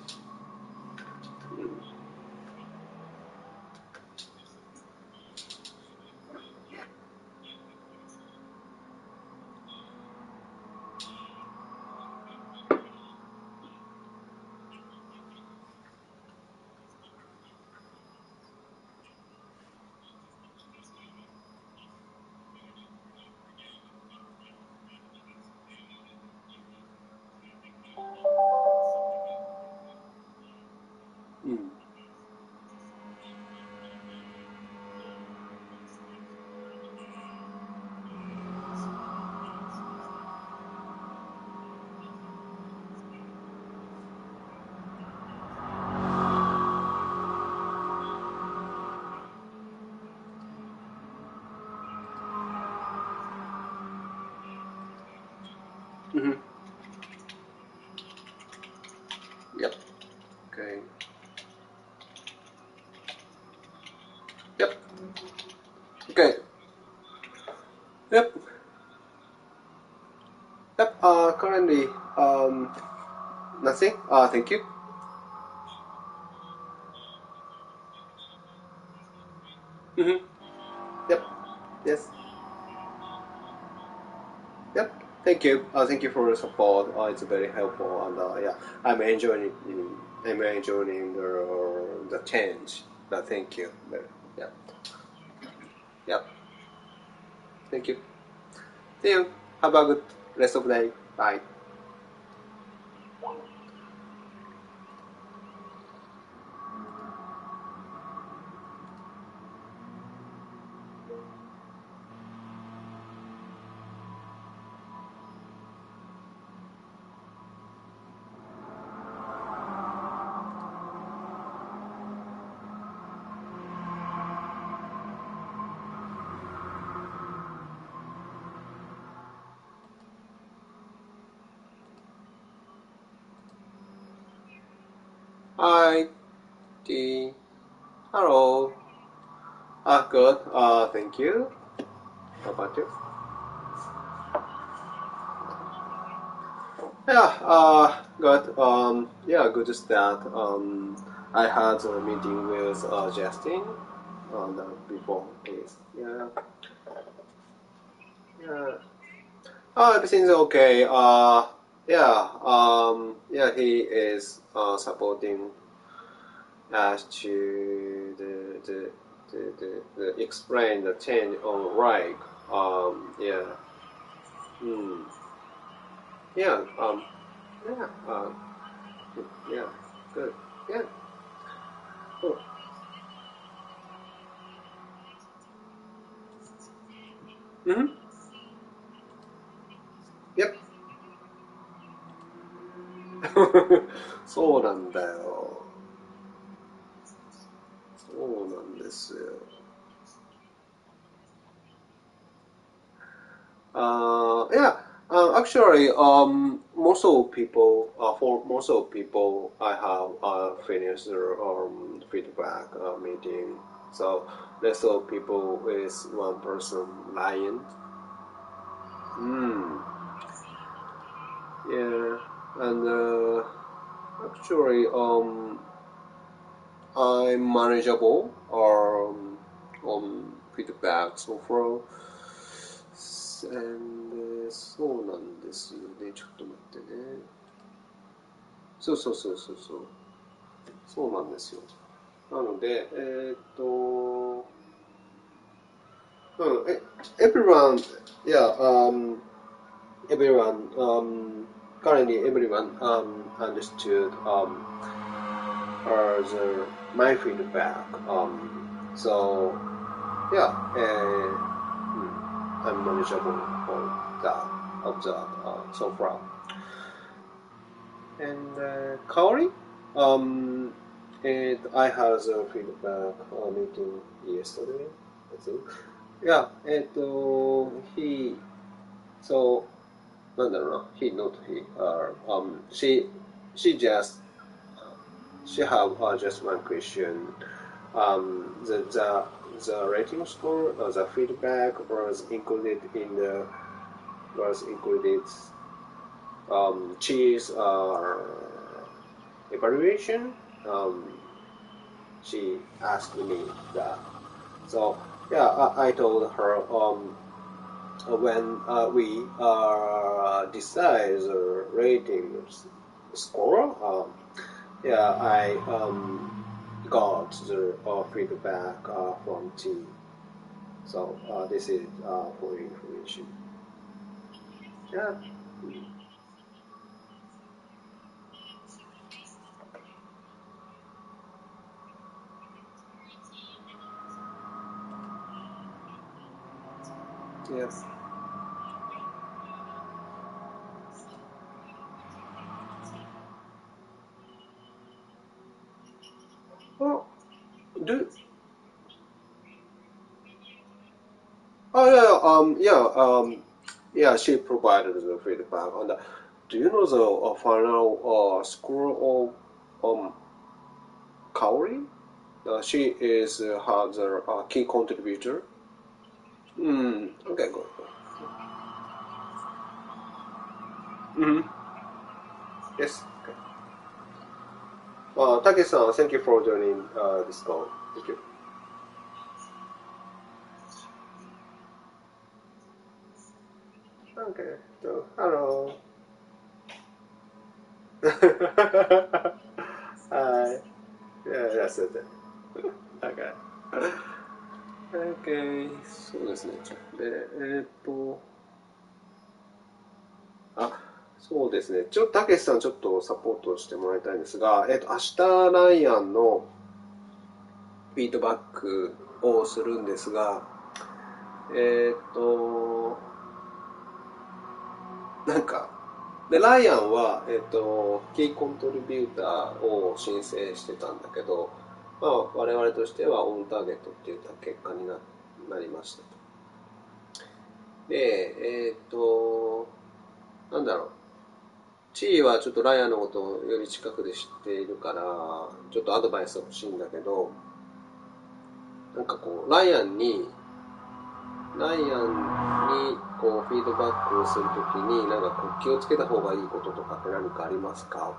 Mm-hmm. Yep. Okay. Yep. Okay. Yep. Yep. Currently, nothing. Thank you. Mm-hmm. Yep. Yes. Yep. Thank you. Thank you for your support. It's very helpful, and yeah, I'm enjoying. I'm enjoying the change. Thank you. Yep. Yep. Thank you. See you. Have a good rest of the day. Bye. Hi. T. Hello. Good. Thank you. How about you? Yeah, good. Yeah, good start. I had a meeting with Justin before this. Yeah, yeah. Everything's okay. Yeah, he is supporting us to the explain the change on right. Yeah. Yeah. Yeah. Yeah. Good. Yeah. Cool. Mm-hmm. Yep. そうなんだよ。そうなんですよ。Yeah. Actually, most of people, for most of people, I have finished their feedback meeting. So rest of people is one person lying. Yeah, and actually, I'm manageable on feedback so far. And そうなんですよね。ちょっと待ってね。そうそうそうそうそう。そうなんですよ。なので、everyone, yeah, everyone, currently everyone understood my feedback. So, yeah, I'm manageable for that, of that so far. And Kaori, and I had a feedback meeting yesterday, I think. Yeah, he, so, なんだろうな、he, not he, she just, she have just one question. The rating score, the feedback was included in the, was included cheese evaluation. She asked me that. So yeah, I told her when we decide the rating score, yeah, I got the feedback from T. So this is for information. Yeah. Yes. Well, do yeah, she provided the feedback on that. Do you know the final score of Kaori? She is has a key contributor. Okay, good. Mm-hmm. Yes. Okay. Take-san, thank you for joining this call. Thank you. Okay. So, hello. Hi. Yeah, that's it. Okay. Okay. そうですね。で、あ、そうですね。たけしさんちょっとサポートしてもらいたいんですが、明日ライアンのフィードバックをするんですが、なんか、で、ライアンは、キーコントリビューターを申請してたんだけど、まあ、我々としてはオンターゲットっていった結果になりましたと。で、なんだろう。チーはちょっとライアンのことをより近くで知っているから、ちょっとアドバイス欲しいんだけど、なんかこう、ライアンにこうフィードバックをするときに、なんかこう気をつけた方がいいこととかって何かありますか？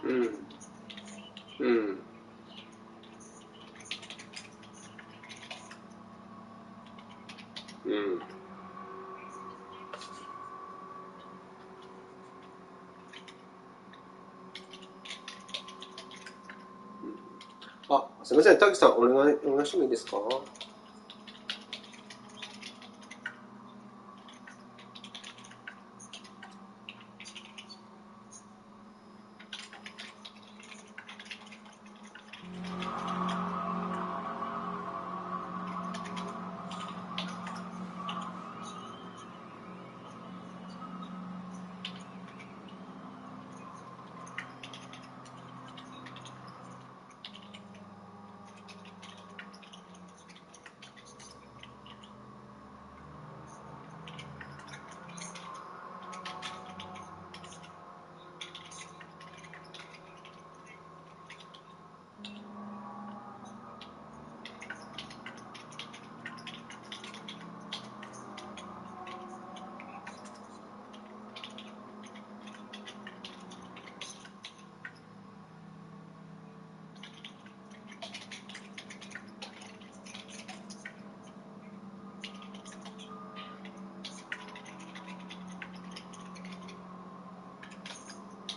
うん。うん。うん。あ、すみません、滝さん、お願いしてもいいですか？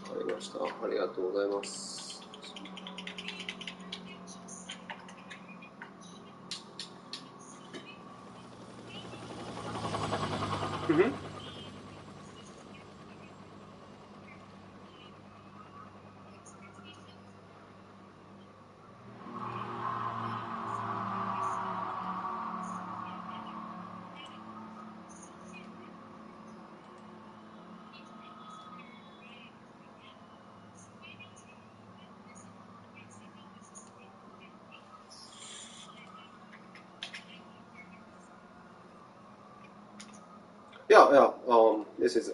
わかりました。ありがとうございます。うん。Yeah, this is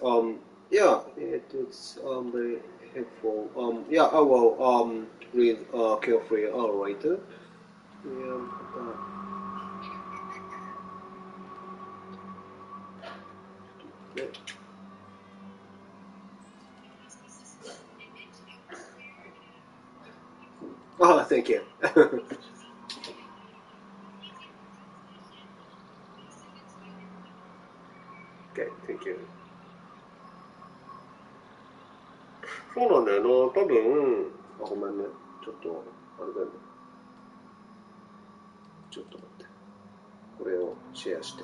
yeah, it's very helpful. Yeah, I will read carefully later. Yeah, yeah. Oh, thank you. Okay, thank you. そうなんだよな、多分、あ、ごめんね。ちょっと、あれだよね。ちょっと待って。これをシェアして。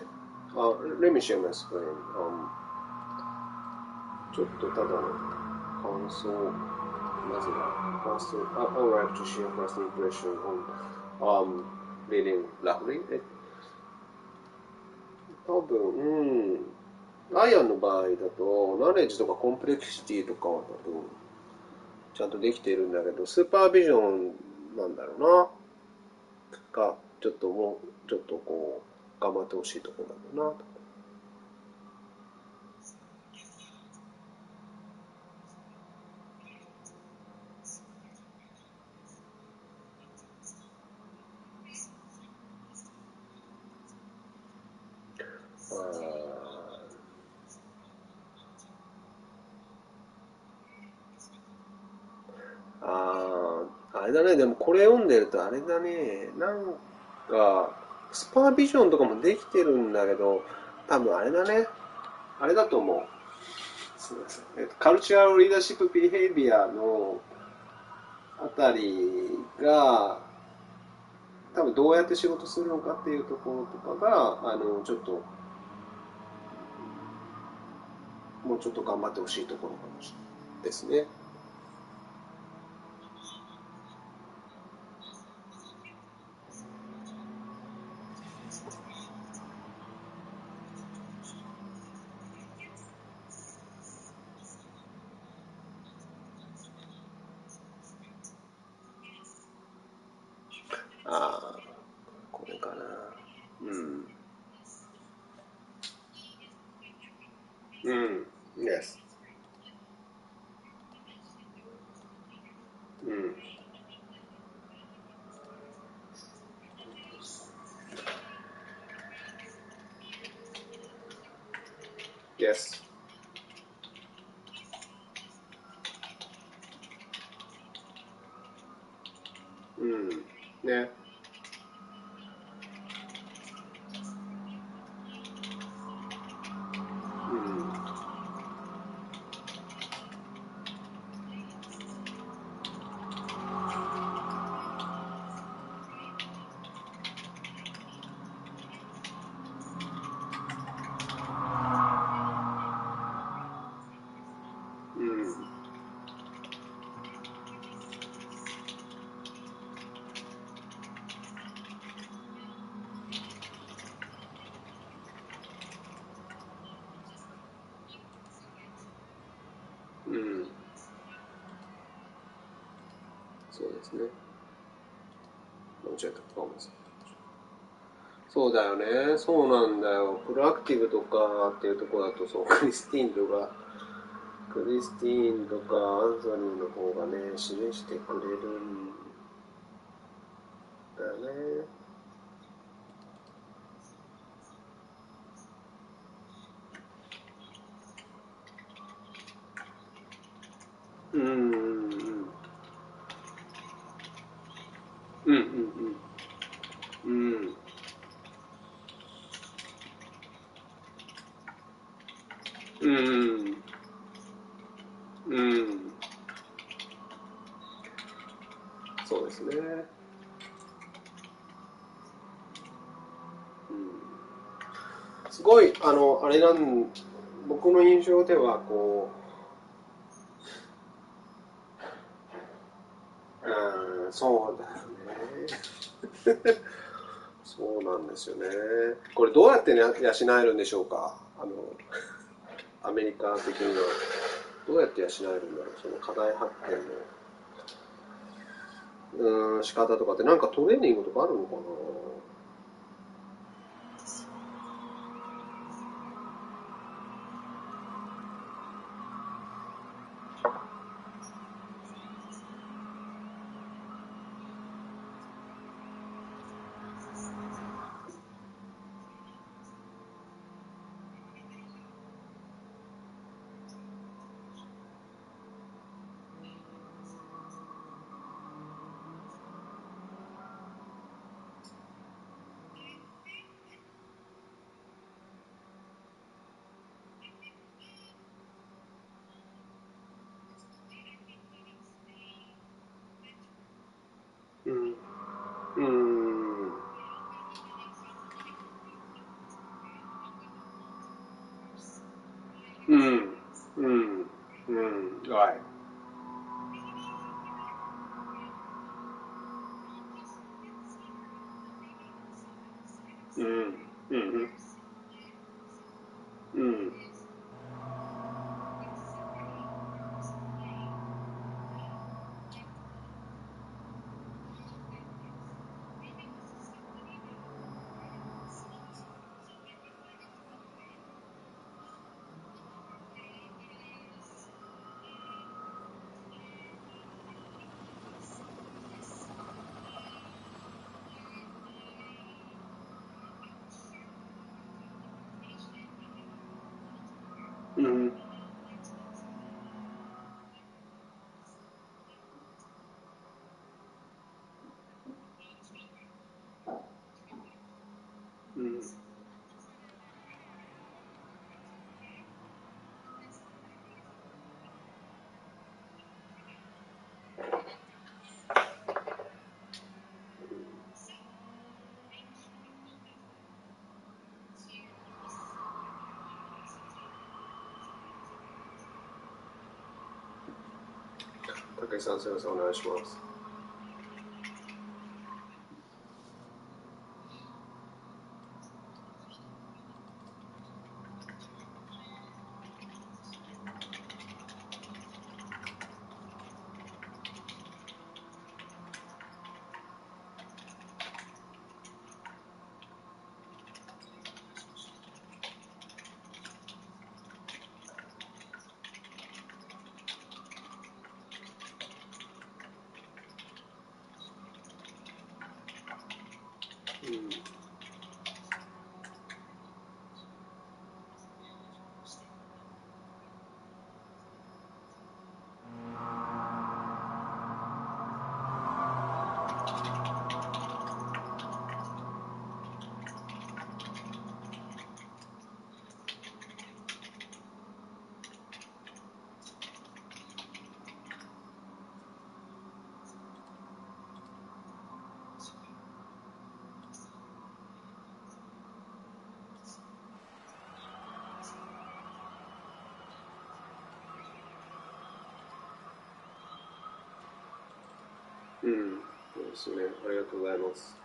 let me share my screen. ちょっとただの感想、まずは、first, I would like to share first impression on reading lovely. 多分、アイアンの場合だと、ナレッジとかコンプレクシティとかは多分、ちゃんとできているんだけど、スーパービジョンなんだろうな。が、ちょっともう、ちょっとこう、頑張ってほしいところなんだなと。あれだね、でもこれ読んでるとあれだね、なんか、スパービジョンとかもできてるんだけど、多分あれだね、あれだと思う。すみません。カルチャーリーダーシップビヘイビアのあたりが、多分どうやって仕事するのかっていうところとかが、ちょっと、もうちょっと頑張ってほしいところかもしれないですね。ああ、これかな。うん。うん。Yes。うん。Yes。うんね。うん。うん。そうですね。間違えた。ごめんなさい。そうだよね。そうなんだよ。プロアクティブとかっていうところだと、そう、クリスティーンとかアンソニーの方がね、示してくれるんだよね。うんうんうんうんうんうんうん、そうですね。すごいあれ僕の印象ではこう、そうだよね。そうなんですよね。これどうやって養えるんでしょうか。アメリカ的にはどうやって養えるんだろう。その課題発見の仕方とかってなんかトレーニングとかあるのかな。うんうんうんうん、はい。うんうんうんうんうん。武井さん、すみません、お願いします。うん、そうですね。ありがとうございます。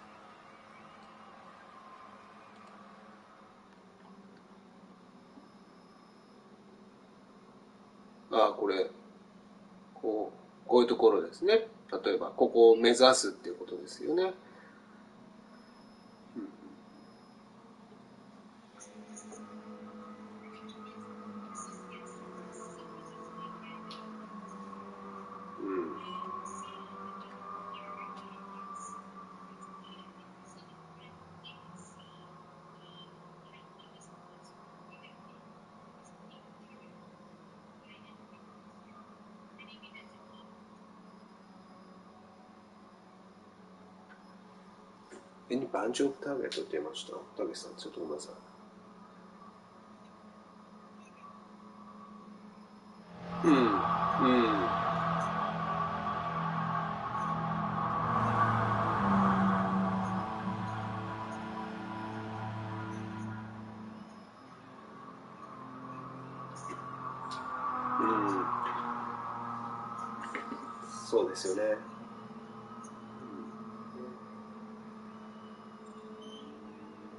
これ、こういうところですね。例えば、ここを目指すっていうことですよね。Any bunch of target と出ました。たけしさん、ちょっとごめんなさい。うん、うん。そうですよね。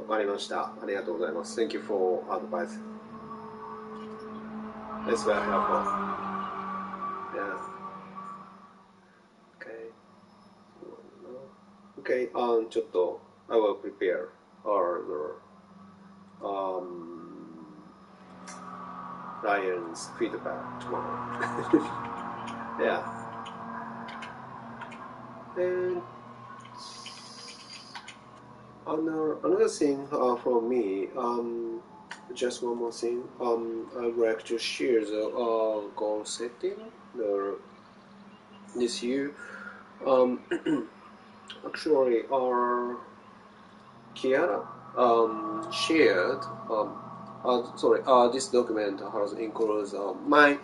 わかりました。ありがとうございます。Thank you for advice. It's very helpful. Yeah. Okay. Okay. ちょっと I will prepare our Ryan's feedback tomorrow. Yeah. And another thing from me, just one more thing. I would like to share the goal setting this year. Actually, our Kiara shared. This document has includes my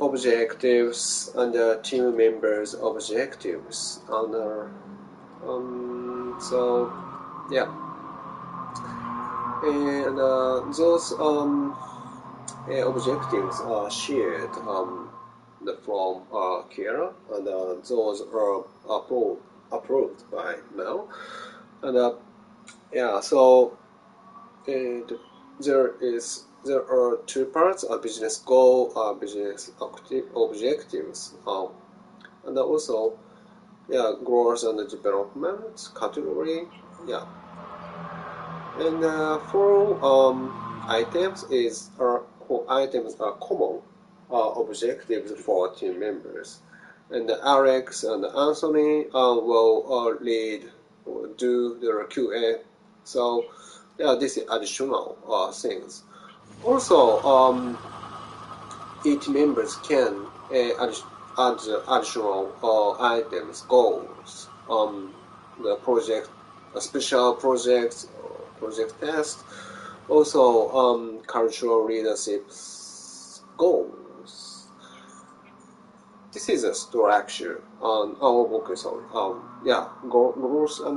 objectives and the team members' objectives, and so yeah, and those objectives are shared from Kiara, and those are approved by Mel, and yeah, so there are two parts: a business goal, business objectives, and also growth and development category. Yeah, and four items are common objectives for team members, and Alex and Anthony will do the QA. So yeah, this is additional things. Also, each members can add additional items, goals, the project, special projects, project test, also cultural leadership goals. This is a structure. Growth and